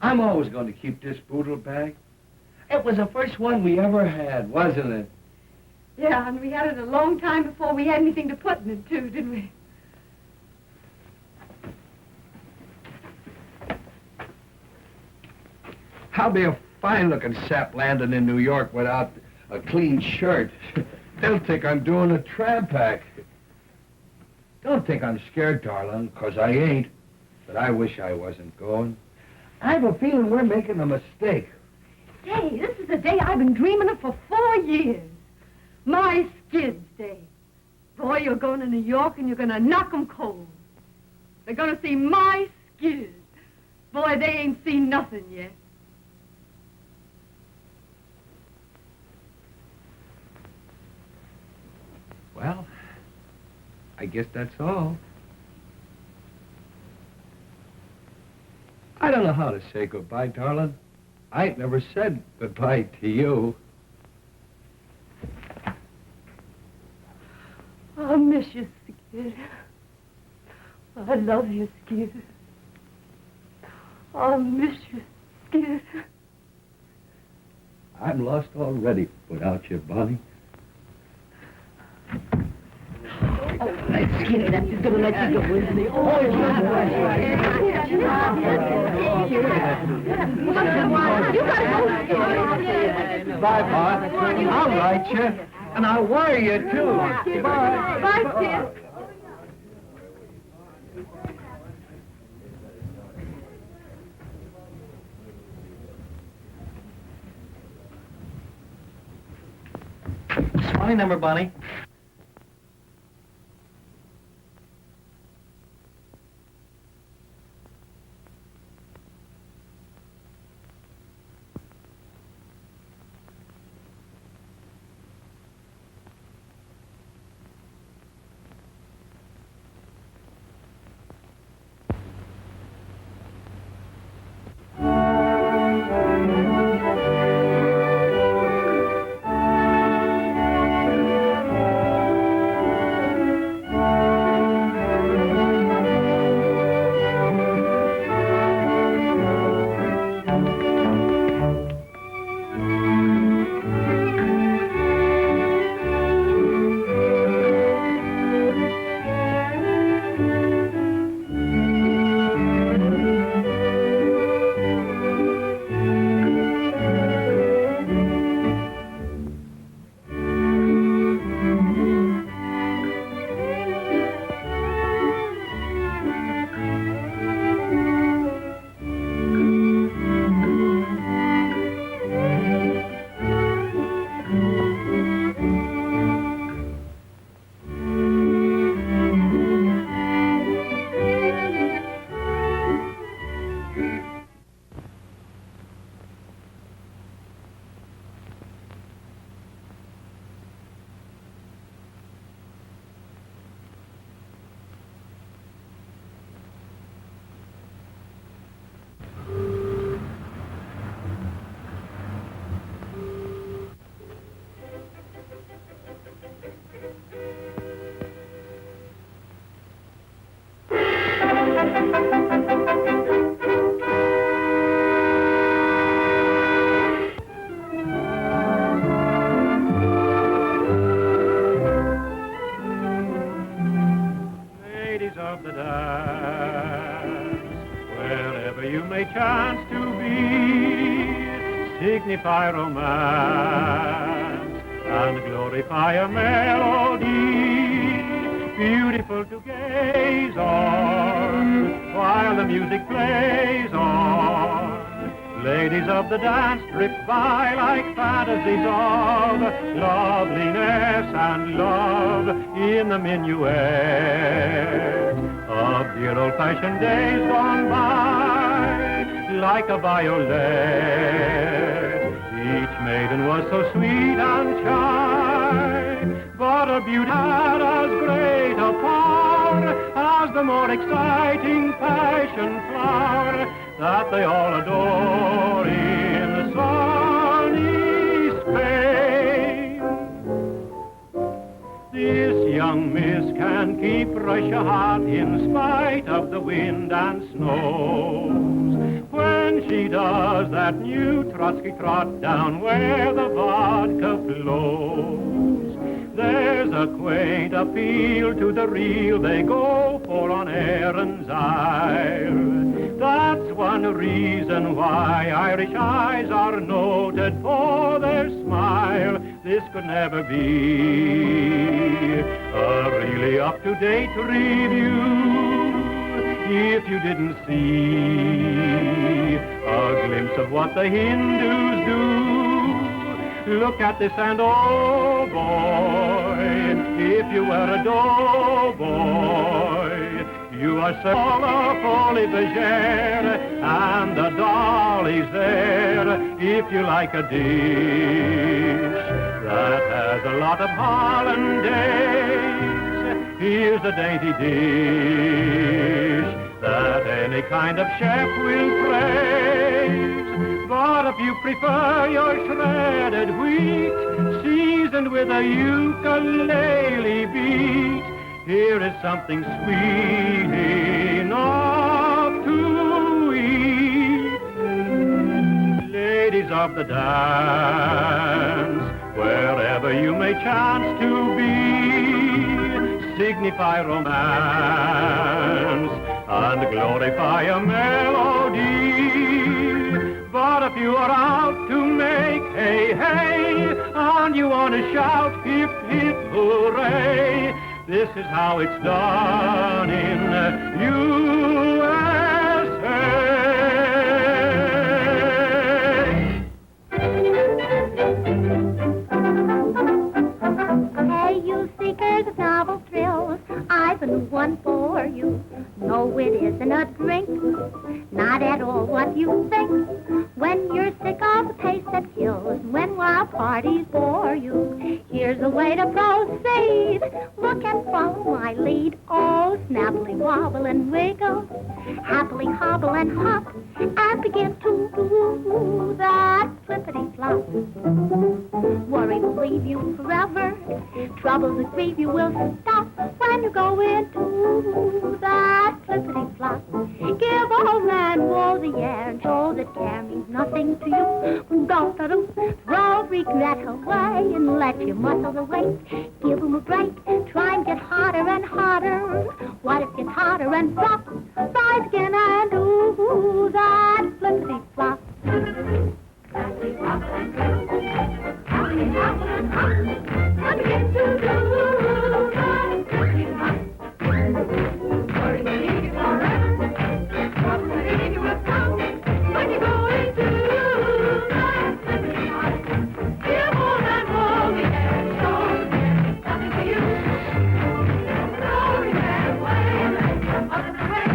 I'm always going to keep this boodle bag. It was the first one we ever had, wasn't it? Yeah, and we had it a long time before we had anything to put in it, too, didn't we? I'll be a fine-looking sap landing in New York without a clean shirt. They'll think I'm doing a tramp act. Don't think I'm scared, darling, 'cause I ain't. But I wish I wasn't going. I have a feeling we're making a mistake. Say, this is the day I've been dreaming of for 4 years. My Skid's Day. Boy, you're going to New York and you're going to knock 'em cold. They're going to see my Skid. Boy, they ain't seen nothing yet. Well, I guess that's all. I don't know how to say goodbye, darling. I ain't never said goodbye to you. I'll miss you, Skid. I love you, Skid. I'll miss you, Skid. I'm lost already without you, Bonnie. Skid, that's just gonna let you go, isn't he? Oh, You gotta go, Skid. Bye, Bon. I'll write you, and I'll wire you, too. Bye. Bye, Skid. Spotting number, Bonnie. may chance to be, signify romance and glorify a melody, beautiful to gaze on while the music plays on. Ladies of the dance drift by like fantasies of loveliness and love in the minuet of dear old-fashioned days gone by, like a violet. Each maiden was so sweet and shy, but her beauty had as great a power as the more exciting passion flower that they all adore in sunny Spain. This young miss can keep Russia hot in spite of the wind and snows. When she does that new Trotsky trot down where the vodka flows, there's a quaint appeal to the real they go for on Erin's Isle. That's one reason why Irish eyes are noted for their smile. This could never be a really up-to-date review if you didn't see a glimpse of what the Hindus do. Look at this and oh boy, if you were a doughboy, you are so fully bergère, and the dolly's there if you like a dish that has a lot of hollandaise. Here's a dainty dish that any kind of chef will praise. But if you prefer your shredded wheat, seasoned with a ukulele beat, here is something sweet enough to eat. Ladies of the dance, wherever you may chance to be, signify romance and glorify a melody. But if you are out to make hey, hey, and you want to shout hip, hip, hooray, this is how it's done in USA. Hey, you seekers of novel thrills, I've been one for you. No, it isn't a drink, not at all what you think. When you're sick of the pace that kills, when wild parties bore you, here's a way to proceed. Look and follow my lead. Oh, snappily wobble and wiggle, happily hobble and hop, and begin to do that flippity-flop. Worry will leave you forever, troubles that grieve you will stop when you go into that flippity-flop. Give old man woe the air and show that care means nothing to you. Don't throw regret away and let your muscles awake. Give 'em a break, try and get hotter and hotter. What if it gets hotter and flop? Rise again and do that flippity-flop. And begin to do that flippity-flop. Worry will leave you forever, trouble will leave you with come when you go into that flippity-flop. Give all that woe the air and show there's nothing for you. Glory that way, other way.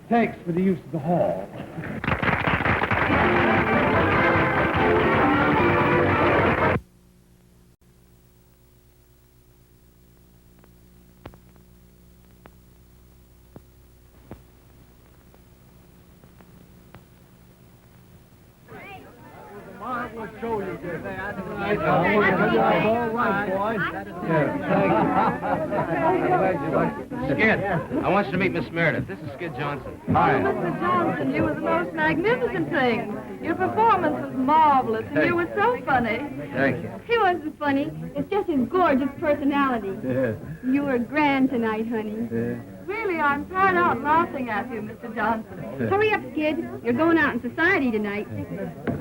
Thanks for the use of the hall. Marvelous show you did. Skid, I want you to meet Miss Meredith. This is Skid Johnson. Hi. Oh, Mr. Johnson, you were the most magnificent thing. Your performance was marvelous, and you were so funny. Thank you. He wasn't funny. It's just his gorgeous personality. Yeah. You were grand tonight, honey. Really, I'm tired out laughing at you, Mr. Johnson. Hurry up, Skid. You're going out in society tonight.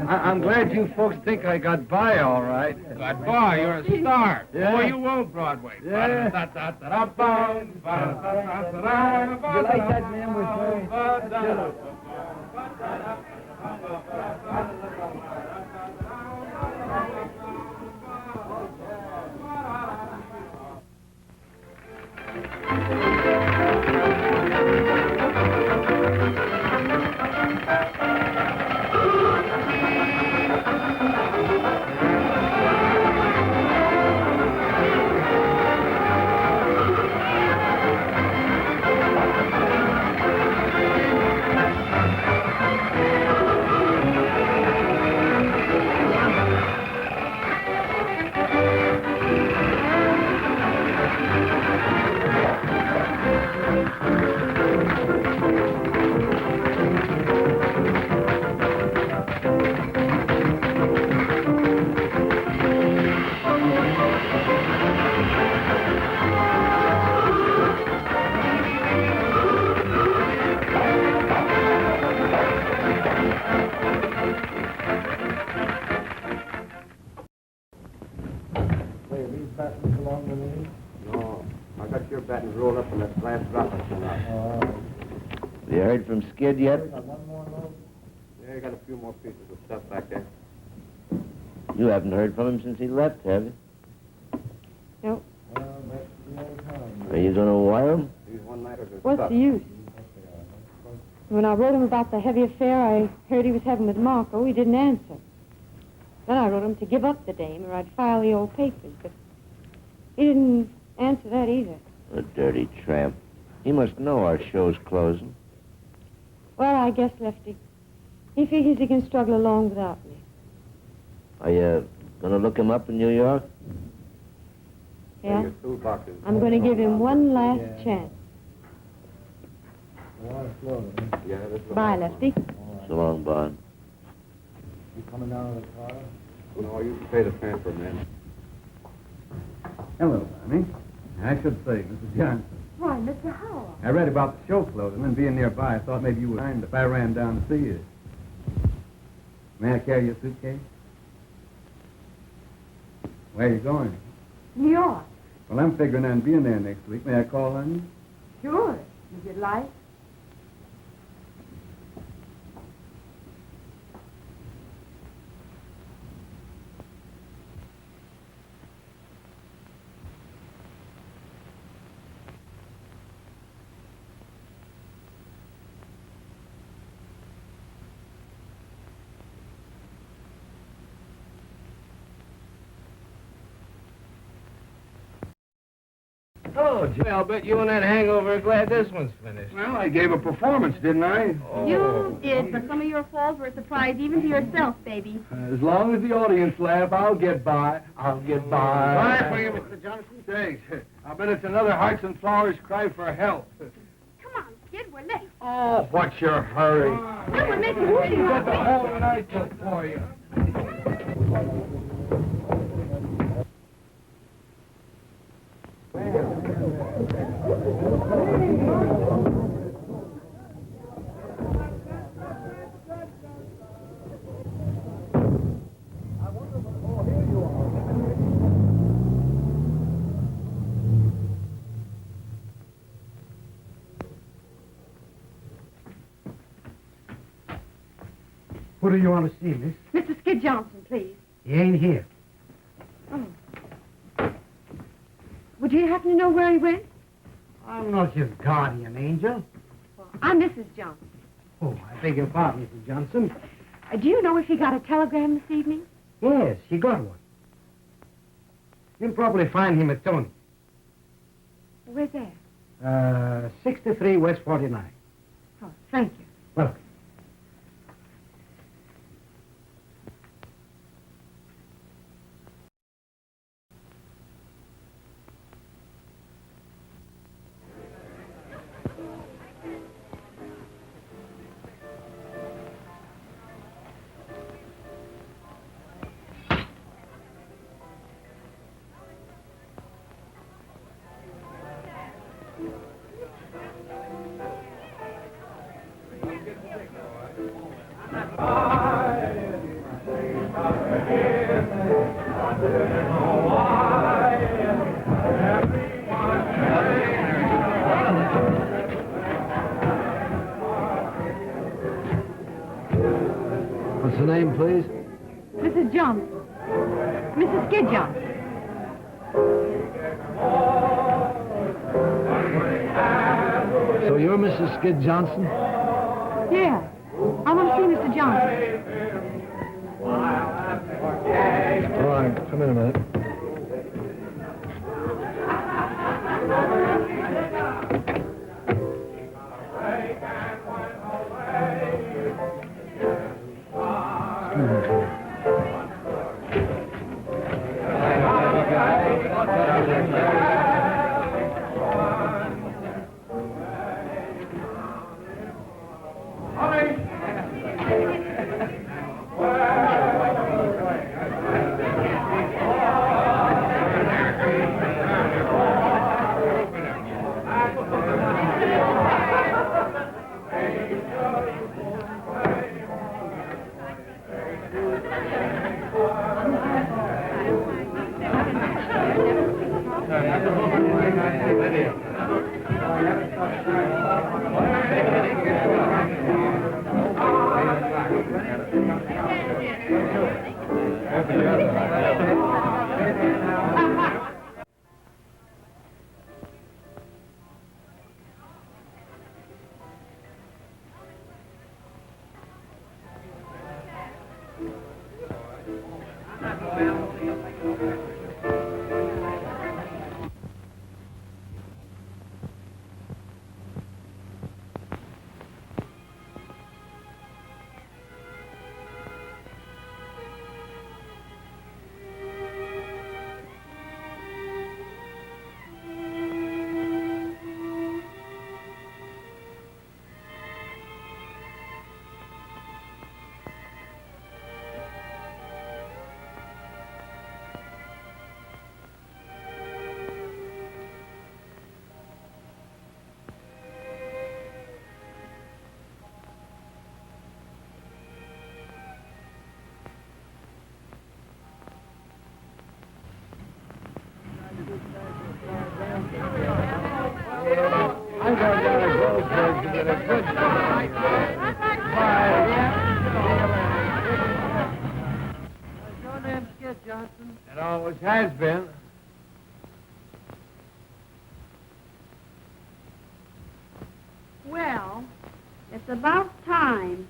I'm glad you folks think I got by all right. Got by, you're a star. Yeah. Boy, you won't Broadway. Yeah. You You like that man with No, I got your battens rolled up in that glass dropper tonight. You heard from Skid yet? Yeah, I got a few more pieces of stuff back there. You haven't heard from him since he left, have you? Nope. Are you going to wire him? What's the use? When I wrote him about the heavy affair I heard he was having with Marco, he didn't answer. Then I wrote him to give up the dame or I'd file the old papers, but he didn't answer that either. The dirty tramp. He must know our show's closing. Well, I guess, Lefty, he figures he can struggle along without me. Are you going to look him up in New York? Yeah? I'm going to give him one last chance. Bye, Lefty. So long, Bond. You coming down to the car? No, you can pay the fare for a minute. Hello, Bonnie. I should say, Mrs. Johnson. Why, Mr. Howard? I read about the show closing and being nearby. I thought maybe you would mind if I ran down to see you. May I carry your suitcase? Where are you going? New York. Well, I'm figuring on being there next week. May I call on you? Sure, if you'd like. Oh, Jay, I'll bet you and that hangover are glad this one's finished. Well, I gave a performance, didn't I? You did, but some of your falls were a surprise even to yourself, baby. As long as the audience laugh, I'll get by. I'll get by. Bye for you, Mr. Johnson. Thanks. I bet it's another Hearts and Flowers cry for help. Come on, kid, we're late. Oh, what's your hurry? Well, we're making movies, Got the aren't whole night for you. Who do you want to see, miss? Mr. Skid Johnson, please. He ain't here. Oh. Would you happen to know where he went? I'm not his guardian angel. Well, I'm Mrs. Johnson. Oh, I beg your pardon, Mrs. Johnson. Do you know if he got a telegram this evening? Yes, he got one. You'll probably find him at Tony's. Where's that? 63 West 49. Oh, thank you. Welcome. What's the name, please? Mrs. Johnson. Mrs. Skid Johnson. So you're Mrs. Skid Johnson? Yeah. I want to see Mr. Johnson. All right, come in a minute. I'm going down to Groveburg to get a good job. Your name's Skid Johnson. It always has been. Well, it's about time.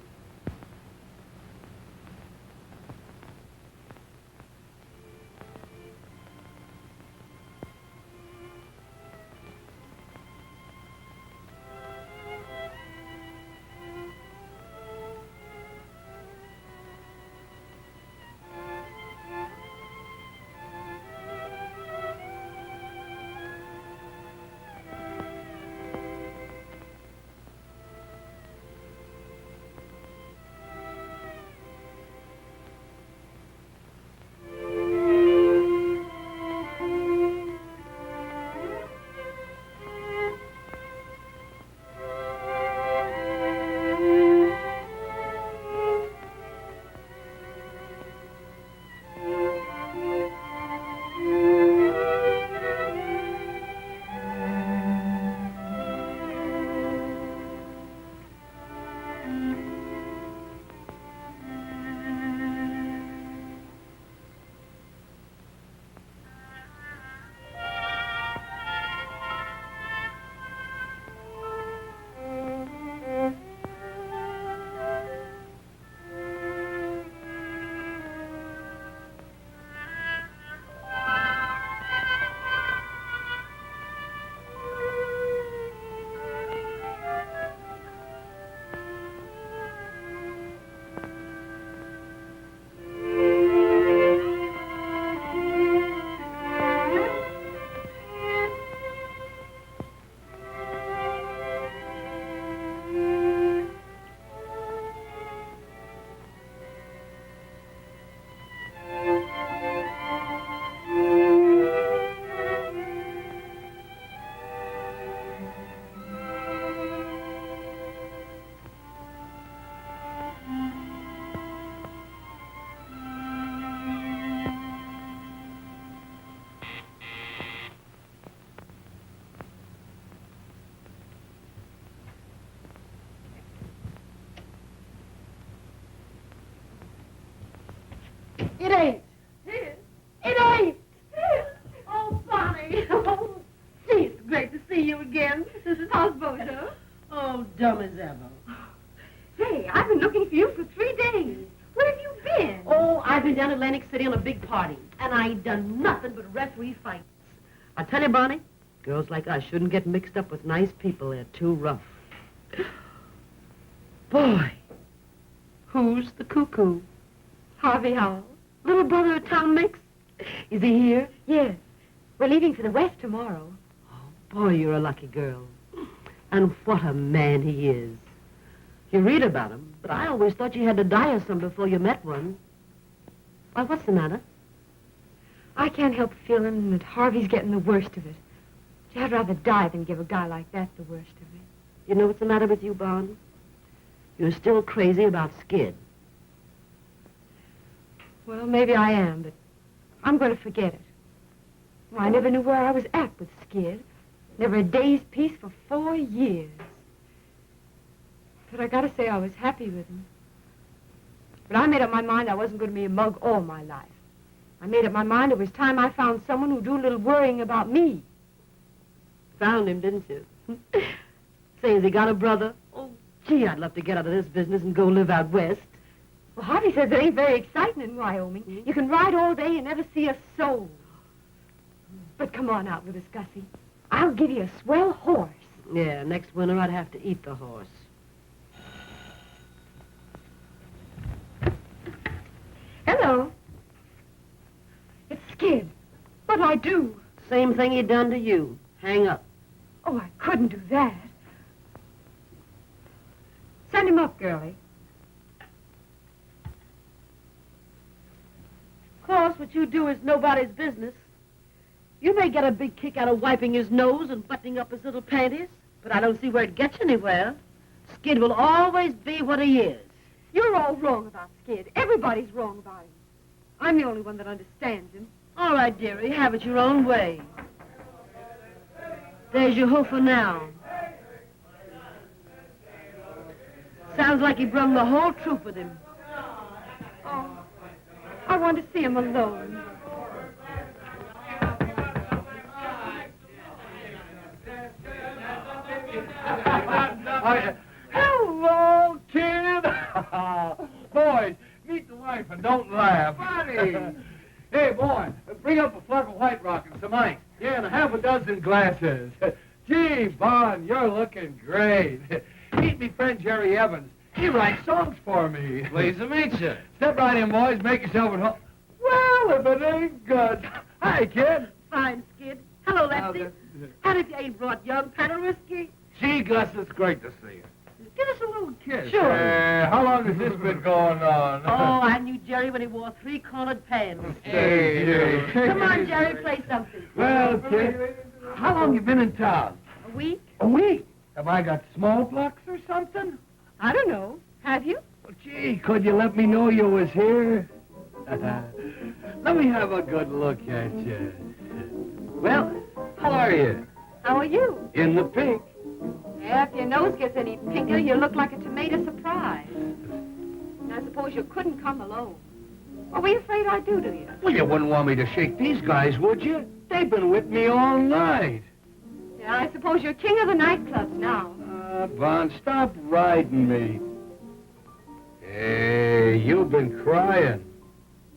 It ain't. It ain't. Oh, Bonnie. Oh, gee, it's great to see you again. How's Bojo? Oh, dumb as ever. Hey, I've been looking for you for 3 days. Where have you been? Oh, I've been down Atlantic City on a big party, and I ain't done nothing but referee fights. I tell you, Bonnie, girls like us shouldn't get mixed up with nice people. They're too rough. Boy, who's the cuckoo? Harvey Howell. Little brother of Tom Mix? Is he here? Yes. We're leaving for the West tomorrow. Boy, you're a lucky girl. And what a man he is. You read about him, but I always thought you had to die of some before you met one. Why, what's the matter? I can't help feeling that Harvey's getting the worst of it. I'd rather die than give a guy like that the worst of it. You know what's the matter with you, Bond? You're still crazy about Skid. Well, maybe I am, but I'm going to forget it. Well, I never knew where I was at with Skid. Never a day's peace for 4 years. But I gotta say I was happy with him. But I made up my mind I wasn't going to be a mug all my life. I made up my mind it was time I found someone who'd do a little worrying about me. Found him, didn't you? Say, has he got a brother? Oh, gee, I'd love to get out of this business and go live out west. Well, Harvey says it ain't very exciting in Wyoming. You can ride all day and never see a soul. But come on out with us, Gussie. I'll give you a swell horse. Yeah, next winter I'd have to eat the horse. Hello. It's Skid. What'll I do? Same thing he done to you. Hang up. Oh, I couldn't do that. Send him up, girlie. Of course, what you do is nobody's business. You may get a big kick out of wiping his nose and buttoning up his little panties, but I don't see where it gets you anywhere. Skid will always be what he is. You're all wrong about Skid. Everybody's wrong about him. I'm the only one that understands him. All right, dearie, have it your own way. There's your hoofer now. Sounds like he brung the whole troop with him. Oh, I want to see him alone. Hello, kid. Boys, meet the wife and don't laugh. Buddy. Hey, boy, bring up a fluff of White Rock and some ice. Yeah, and a half a dozen glasses. Gee, Bon, you're looking great. Meet me friend Jerry Evans. He writes songs for me. Pleased to meet you. Step right in, boys. Make yourself at home. Well, if it ain't good. Hi, kid. Fine, Skid. Hello, Lefty. And if you ain't brought young Pat whiskey. Gee, Gus, it's great to see you. Give us a little kiss. Sure. How long has this been going on? Oh, I knew Jerry when he wore 3-cornered pants. Hey. Come on, Jerry, play something. Well, kid, how long you been in town? A week? A week? Have I got smallpox or something? I don't know. Have you? Well, gee, could you let me know you was here? Let me have a good look at you. Well, how are you? How are you? In the pink. Yeah, if your nose gets any pinker, you look like a tomato surprise. And I suppose you couldn't come alone. What were you afraid I'd do to you? Well, you wouldn't want me to shake these guys, would you? They've been with me all night. Yeah, I suppose you're king of the nightclubs now. Von, stop riding me. Hey, you've been crying.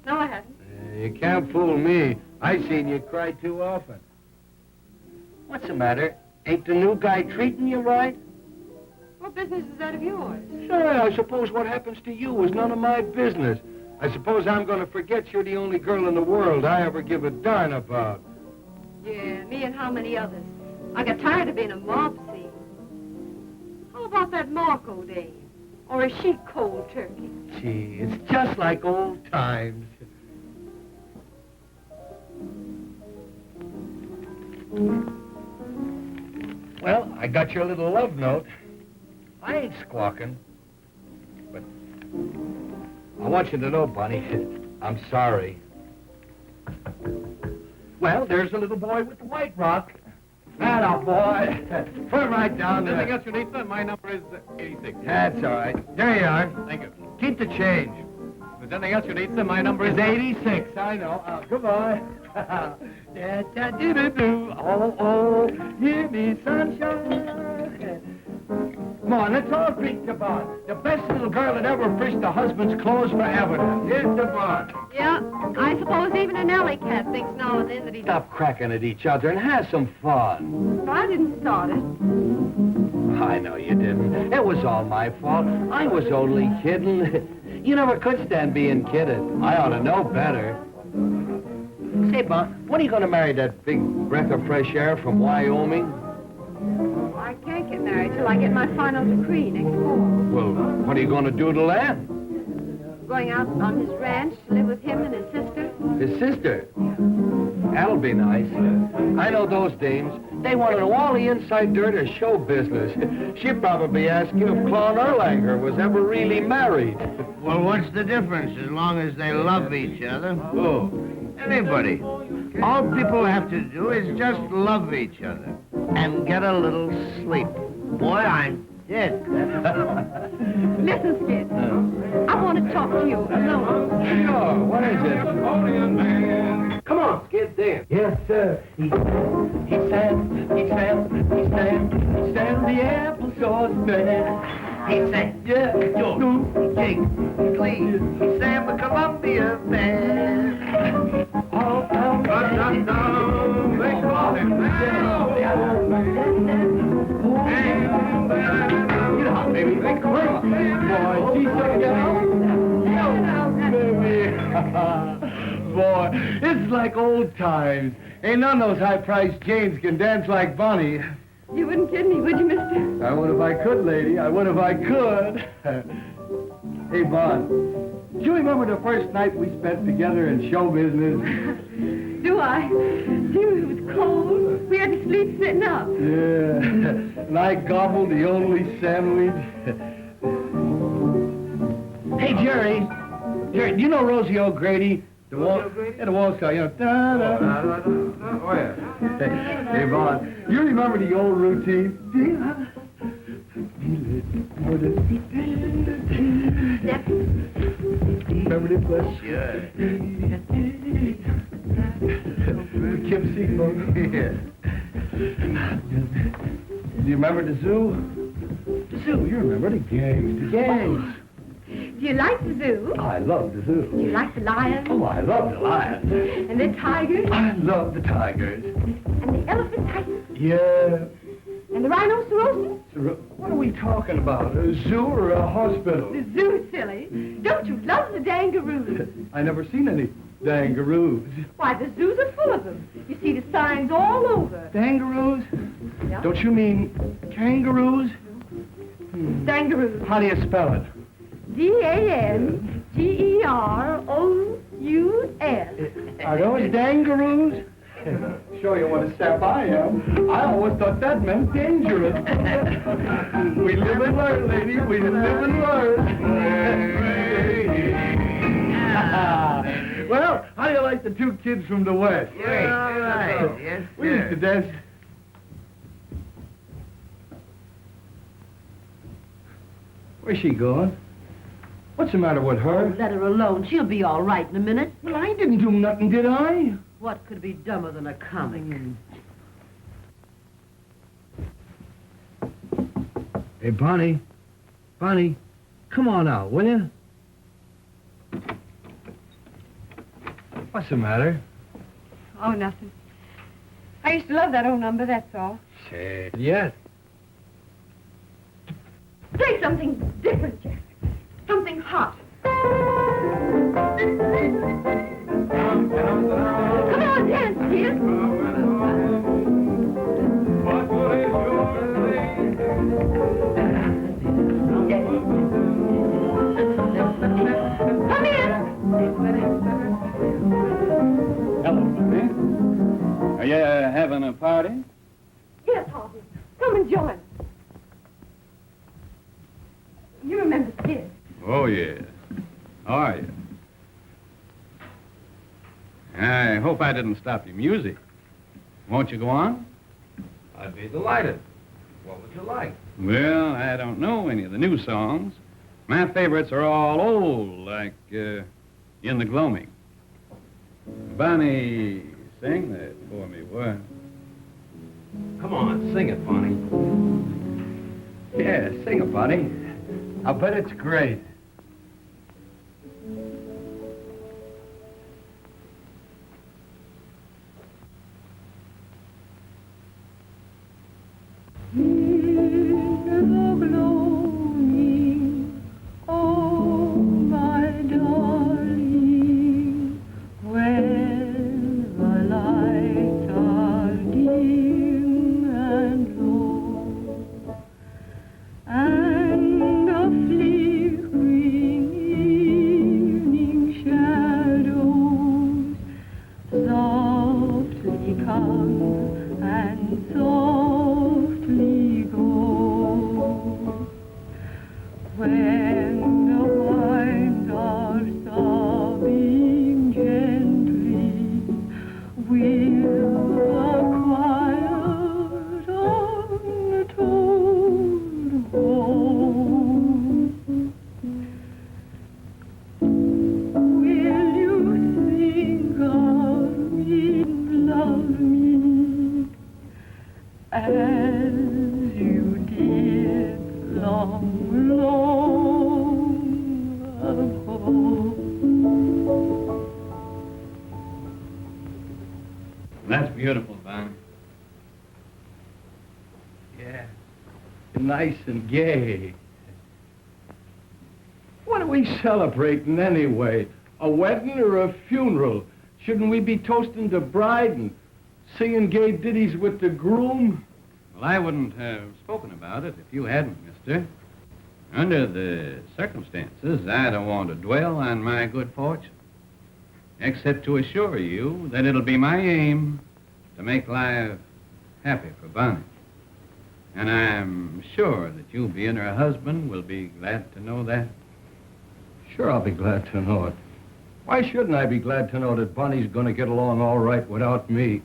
No, I haven't. You can't fool me. I seen you cry too often. What's the matter? Ain't the new guy treating you right? What business is that of yours? Sure, I suppose what happens to you is none of my business. I suppose I'm going to forget you're the only girl in the world I ever give a darn about. Yeah, me and how many others? I got tired of being a mob scene. How about that Marco dame? Or is she cold turkey? Gee, it's just like old times. Well, I got your little love note. I ain't squawking. But I want you to know, Bunny, I'm sorry. Well, there's the little boy with the white rock. That boy. Put it right down there. Anything else you need, sir? My number is 86. That's all right. There you are. Thank you. Keep the change. If there's anything else you need, sir, my number is 86, I know. Goodbye. Da-da-doo-doo-doo. Oh, give me sunshine. Come on, let's all drink to Bond. The best little girl that ever fished a husband's clothes for evidence. Here's to Bond. Yeah, I suppose even an alley cat thinks now and then that he... Stop cracking at each other and have some fun. I didn't start it. I know you didn't. It was all my fault. I was only kidding. You never could stand being kidded. I ought to know better. Say, Bond, when are you going to marry that big breath of fresh air from Wyoming? I can't get married till I get my final decree next fall. Well, what are you going to do to land? Going out on his ranch to live with him and his sister. His sister? That'll be nice. I know those dames. They want to know all the inside dirt of show business. She'd probably ask you if Claude Erlanger was ever really married. Well, what's the difference as long as they love each other? Who? Anybody. All people have to do is just love each other and get a little sleep. Boy, I'm dead. Listen, Skid. I want to talk to you alone. Sure, what is it? Come on, Skid, dance. Yes, sir. He sang the applesauce man. He sang, Yeah, George, Jake, Clee. He sang the Columbia Band. all down, They call him Get out, baby. Boy, she's so baby. Boy, it's like old times. Ain't none of those high-priced Janes can dance like Bonnie. You wouldn't kid me, would you, mister? I would if I could, lady. I would if I could. Hey, Bon, do you remember the first night we spent together in show business? Do I? Gee, it was cold. We had to sleep sitting up. Yeah, and I gobbled the only sandwich. Hey, Jerry, do you know Rosie O'Grady? The waltz guy, you know. Da-da. Oh, yeah. Hey, Vaughn, you remember the old routine? Remember this one? Sure. Poughkeepsie. Yeah. Do you remember the zoo? The zoo, you remember the gangs. The gangs. Do you like the zoo? I love the zoo. Do you like the lions? Oh, I love the lions. And the tigers? I love the tigers. And the elephantitis? Yeah. And the rhinoceroses? What are we talking about? A zoo or a hospital? The zoo, silly. Don't you love the dangaroos? I never seen any dangaroos. Why, the zoos are full of them. You see the signs all over. Dangaroos? Yeah. Don't you mean kangaroos? Dangaroos. How do you spell it? D-A-N-G-E-R-O-U-S. Are those dangaroos? Show you what a sap I am. I always thought that meant dangerous. We live and learn, lady. We live and learn. Well, how do you like the two kids from the West? Great. All right. Yes, We used to dance. Where's she going? What's the matter with her? Let her alone. She'll be all right in a minute. Well, I didn't do nothing, did I? What could be dumber than a comic? Hey, Bonnie. Bonnie, come on out, will you? What's the matter? Oh, nothing. I used to love that old number, that's all. Say it yet. Play something different, Jack. Something hot. Come on, dance, dear. Come in. Hello, Bobby. Are you having a party? Yes, Harvey. Come and join us. You remember Skid. Oh, yeah. How are you? I hope I didn't stop your music. Won't you go on? I'd be delighted. What would you like? Well, I don't know any of the new songs, My favorites are all old, like In the Gloaming. Bonnie, sing that for me, boy. Come on, sing it, Bonnie. Yeah, sing it, Bonnie. I bet it's great. That's beautiful, Bonnie. Yeah, nice and gay. What are we celebrating anyway? A wedding or a funeral? Shouldn't we be toasting the bride and singing gay ditties with the groom? Well, I wouldn't have spoken about it if you hadn't, mister. Under the circumstances, I don't want to dwell on my good fortune, except to assure you that it'll be my aim to make life happy for Bonnie. And I'm sure that you, being her husband, will be glad to know that. Sure, I'll be glad to know it. Why shouldn't I be glad to know that Bonnie's going to get along all right without me?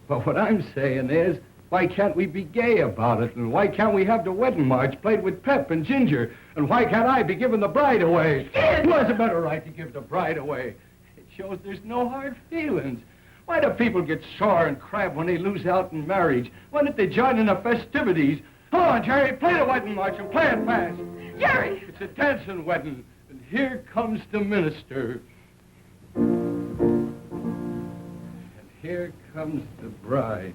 But what I'm saying is, why can't we be gay about it? And why can't we have the wedding march played with pep and ginger? And why can't I be giving the bride away? Who has a better right to give the bride away? It shows there's no hard feelings. Why do people get sore and crab when they lose out in marriage? Why don't they join in the festivities? Come on, Jerry, play the wedding march and play it fast. Jerry! It's a dancing wedding, and here comes the minister. And here comes the bride.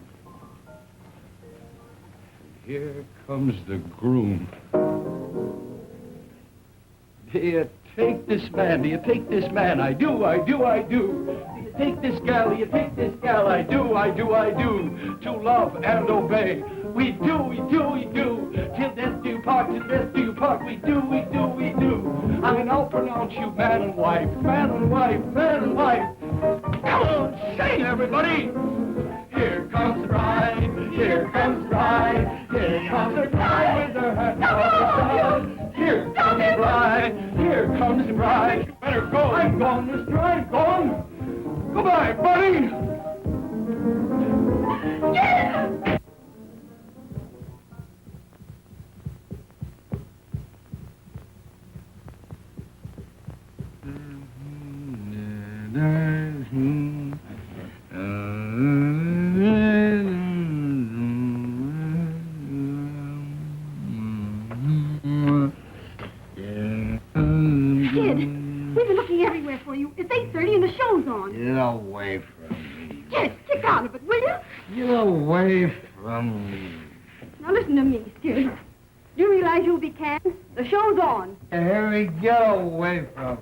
And here comes the groom. Do you take this man? Do you take this man? I do, I do, I do. Do you take this gal? Do you take this gal? I do, I do, I do. To love and obey. We do, we do, we do. Till death do you part, till death do you part. We do, we do, we do. I mean, I'll pronounce you man and wife, man and wife, man and wife. Come on, sing, everybody. Here comes the bride, here comes the bride, here comes the bride with her hat on the side. Here comes the bride, here comes the bride. You better go. I'm gone, mister, I'm gone. Goodbye, buddy. Yeah! We've been looking everywhere for you. It's 8:30 and the show's on. Get away from me. Yes, kick out of it, will you? Get away from me. Now listen to me, Skid. Do you realize you'll be canned? The show's on. Harry, get away from me.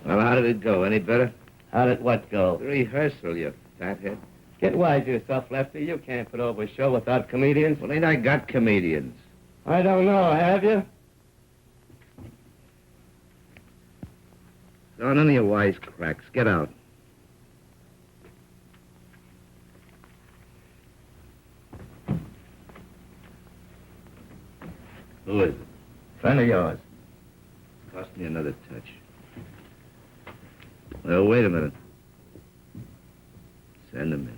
Well, how did it go? Any better? How did what go? The rehearsal, you fathead. Get wise to yourself, Lefty. You can't put over a show without comedians. Well, ain't I got comedians? I don't know, have you? No, none of your wisecracks. Get out. Who is it? Friend of yours. Cost me another touch. Well, wait a minute. Send him in.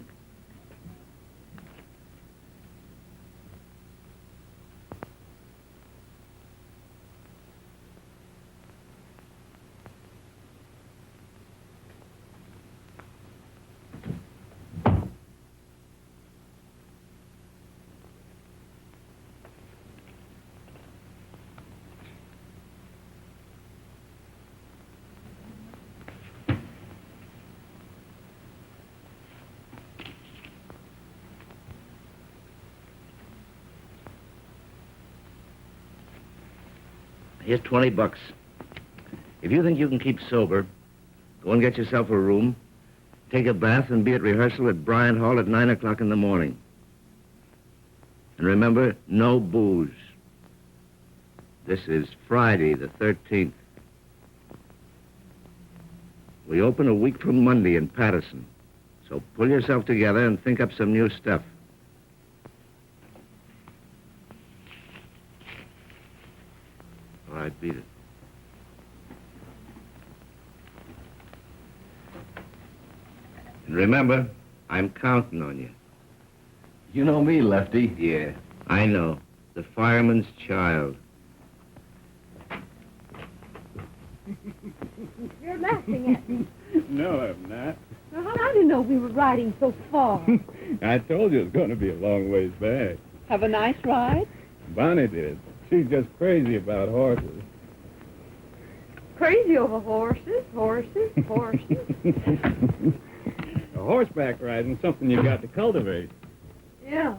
Here's $20. If you think you can keep sober, go and get yourself a room, take a bath, and be at rehearsal at Bryant Hall at 9 o'clock in the morning. And remember, no booze. This is Friday, the 13th. We open a week from Monday in Patterson. So pull yourself together and think up some new stuff. All right, beat it. And remember, I'm counting on you. You know me, Lefty. Yeah, I know. The fireman's child. You're laughing at me. No, I'm not. Well, I didn't know we were riding so far. I told you it was going to be a long ways back. Have a nice ride? Bonnie did. She's just crazy about horses. Crazy over horses. A horseback riding's something you got to cultivate. Yeah.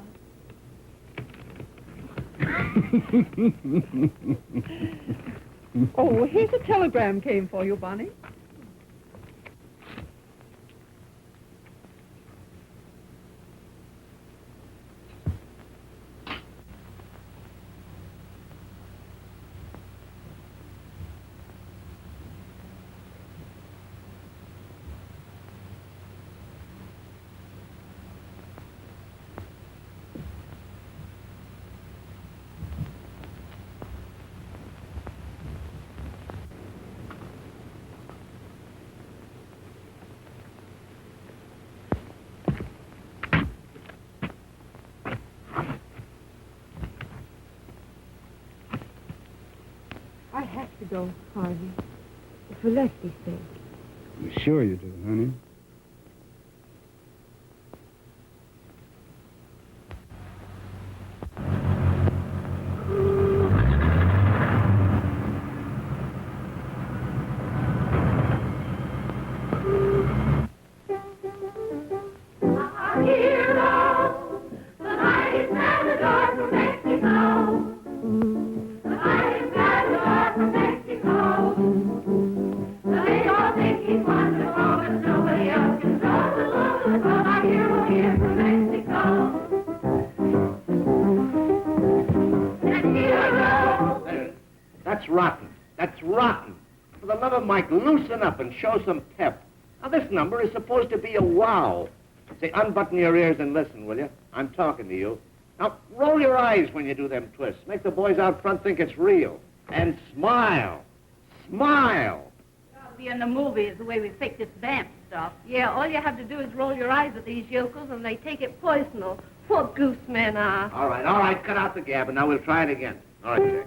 Oh, here's a telegram came for you, Bonnie. I have to go, Harvey. For Lesty's sake. I'm sure you do, honey. That's rotten. That's rotten. For the love of Mike, loosen up and show some pep. Now, this number is supposed to be a wow. Say, unbutton your ears and listen, will you? I'm talking to you. Now, roll your eyes when you do them twists. Make the boys out front think it's real. And smile. Smile. I'll be in the movies the way we fake this vamp stuff. Yeah, all you have to do is roll your eyes at these yokels and they take it personal. What goose men are. All right, cut out the gab, and now we'll try it again. All right, Jack.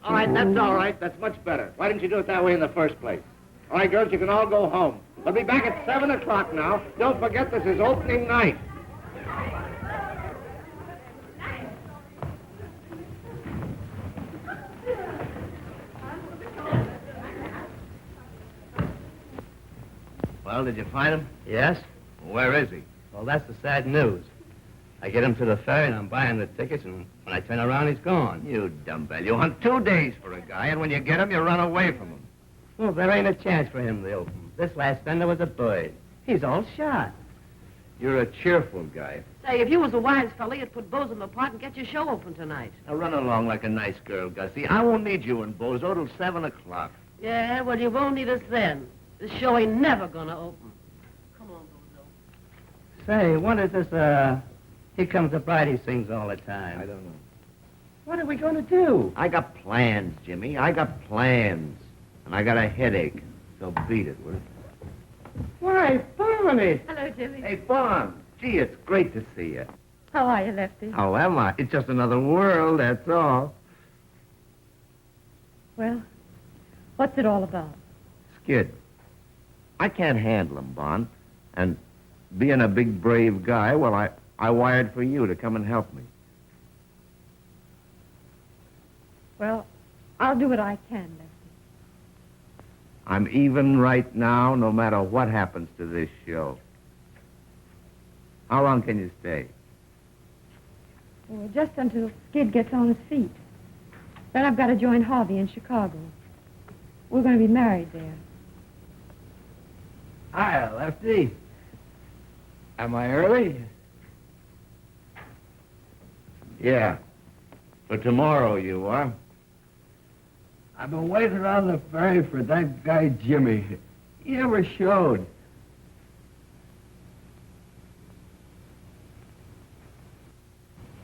All right, that's all right. That's much better. Why didn't you do it that way in the first place? All right, girls, you can all go home. We'll be back at 7 o'clock now. Don't forget this is opening night. Well, did you find him? Yes? Where is he? Well, that's the sad news. I get him to the ferry, and I'm buying the tickets, and when I turn around, he's gone. You dumbbell. You hunt 2 days for a guy, and when you get him, you run away from him. Well, there ain't a chance for him to open. This last fender was a bird. He's all shot. You're a cheerful guy. Say, if you was a wise fella, you'd put Bozo apart and get your show open tonight. Now run along like a nice girl, Gussie. I won't need you and Bozo till 7 o'clock. Yeah, well, you won't need us then. This show ain't never gonna open. Come on, Bozo. Say, what is this, Here Comes the Bride he sings all the time? I don't know. What are we going to do? I got plans, Jimmy. I got plans. And I got a headache. So beat it, will you? Why, Barney! Hello, Jimmy. Hey, Bon. Gee, it's great to see you. How are you, Lefty? How am I? It's just another world, that's all. Well, what's it all about? Skid. I can't handle him, Bon. And being a big, brave guy, well, I wired for you to come and help me. Well, I'll do what I can, Lefty. I'm even right now, no matter what happens to this show. How long can you stay? Well, just until Skid gets on his feet. Then I've got to join Harvey in Chicago. We're going to be married there. Hi, Lefty. Am I early? Yeah. For tomorrow, you are. I've been waiting on the ferry for that guy Jimmy. He never showed.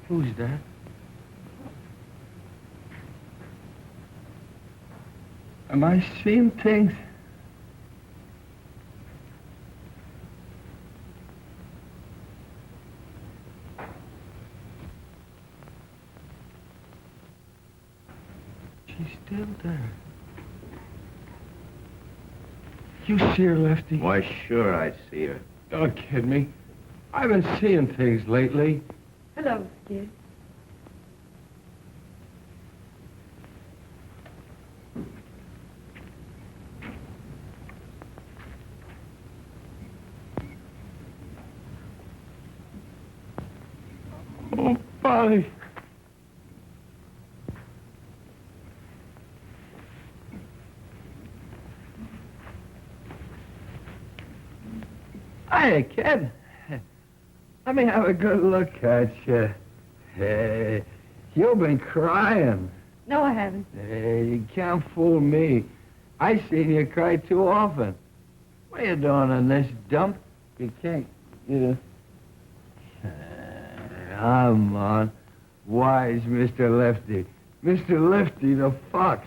Who's that? Am I seeing things? She's still there. You see her, Lefty? Why, sure I see her. Don't kid me. I've been seeing things lately. Hello, Skid. Oh, Polly. Hiya, kid. Let me have a good look at you. Hey, you've been crying. No, I haven't. Hey, you can't fool me. I seen you cry too often. What are you doing in this dump? You can't, Come on. Wise Mr. Lefty. Mr. Lefty the Fox.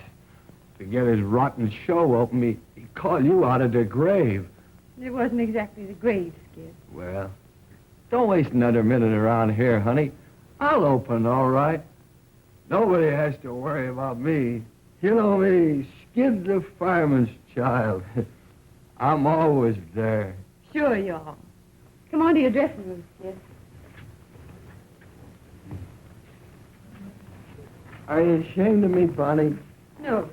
To get his rotten show open, he'd call you out of the grave. It wasn't exactly the grave, Skid. Well, don't waste another minute around here, honey. I'll open, all right. Nobody has to worry about me. You know me, Skid the fireman's child. I'm always there. Sure you are. Come on to your dressing room, Skid. Are you ashamed of me, Bonnie? No.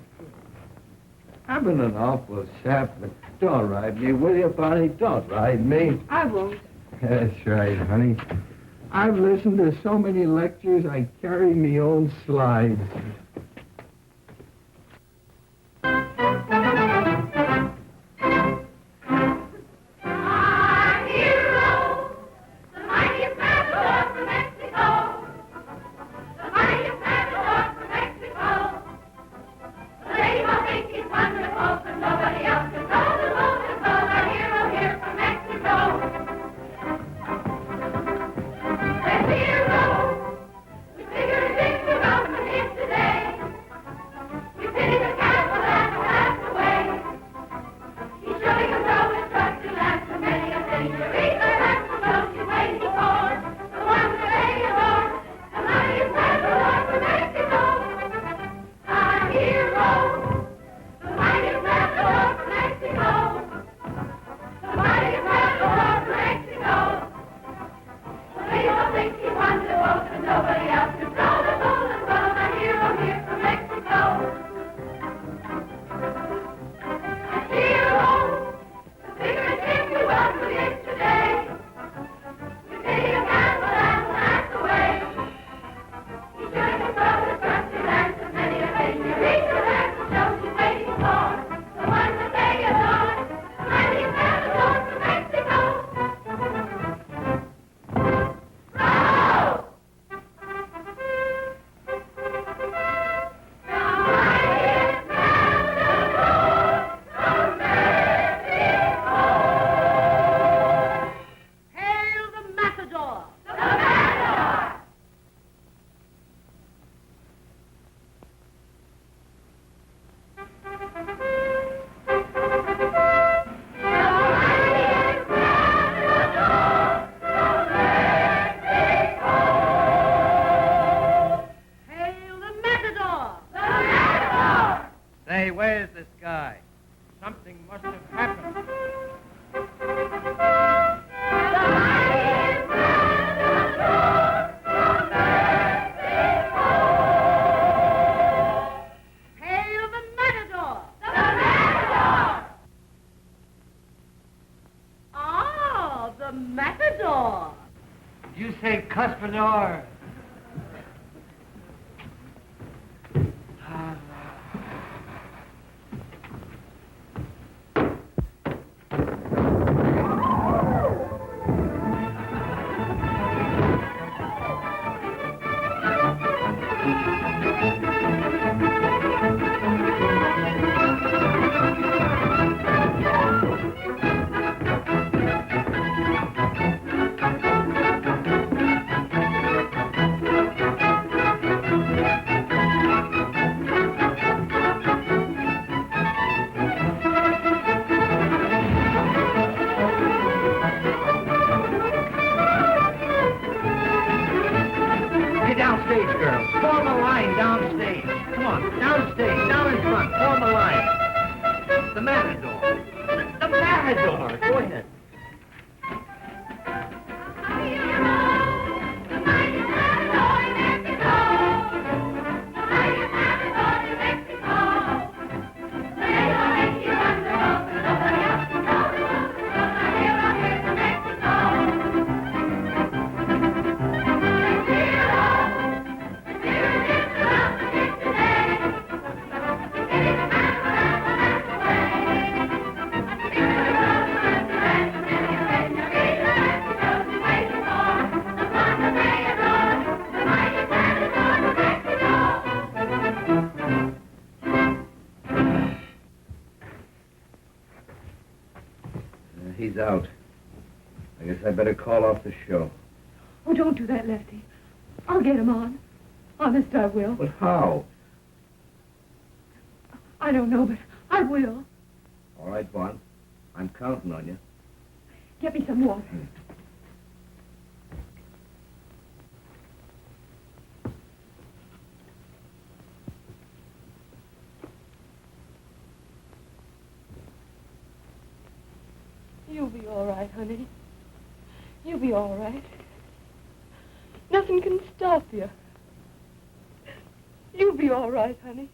I've been an awful sap, but don't ride me, will you, Bonnie? Don't ride me. I won't. That's right, honey. I've listened to so many lectures, I carry me own slides. Today. Hey, where's this guy? Something must have happened. Hail the Matador! The Matador! Oh, the Matador! Did you say Cuspidor? Get downstage, girls. Form a line downstage. Come on, downstage, down in front. Form a line. The Matador. The Matador. Go ahead. He's out. I guess I better call off the show. Oh, don't do that, Lefty. I'll get him on. Honest, I will. But how? I don't know, but I will. All right, Vaughn. I'm counting on you. Get me some water. You'll be all right, honey. You'll be all right. Nothing can stop you. You'll be all right, honey.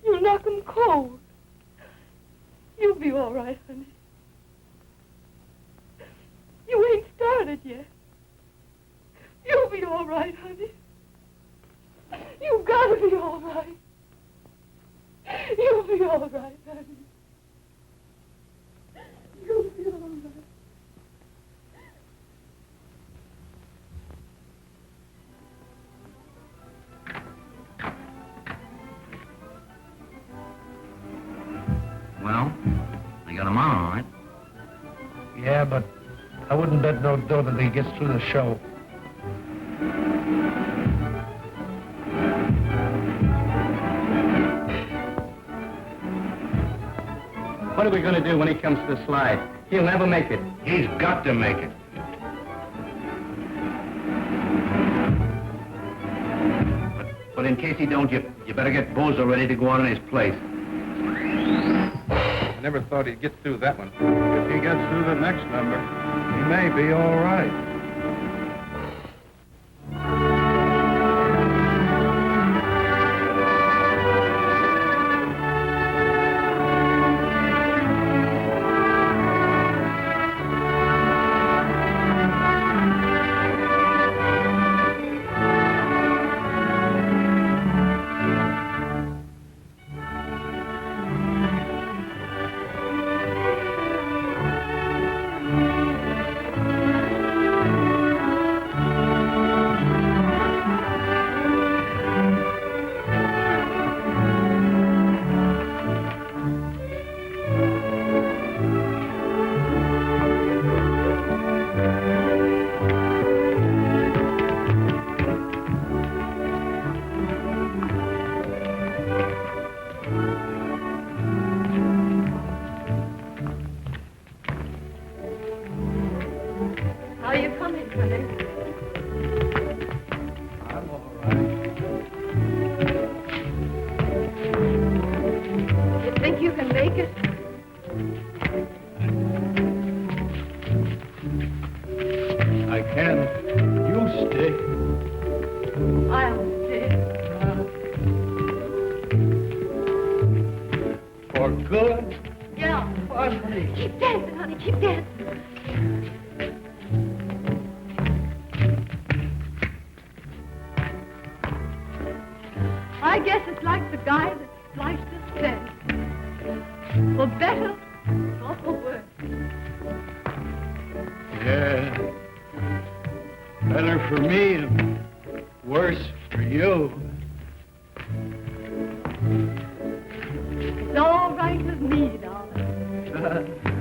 You'll knock 'em cold. You'll be all right, honey. You ain't started yet. You'll be all right, honey. You've got to be all right. You'll be all right, honey. You'll be all right. Well, I got him on, all right. Yeah, but I wouldn't bet no dough that he gets through the show. What are we going to do when he comes to the slide? He'll never make it. He's got to make it. But in case he don't, you better get Bozo ready to go on in his place. I never thought he'd get through that one. If he gets through the next number, he may be all right. good? Yeah. Funny. Keep dancing, honey. Keep dancing. I guess it's like the guy that sliced his fence. For better or for worse. Yeah. Better for me and worse for you. It's all right with me, darling.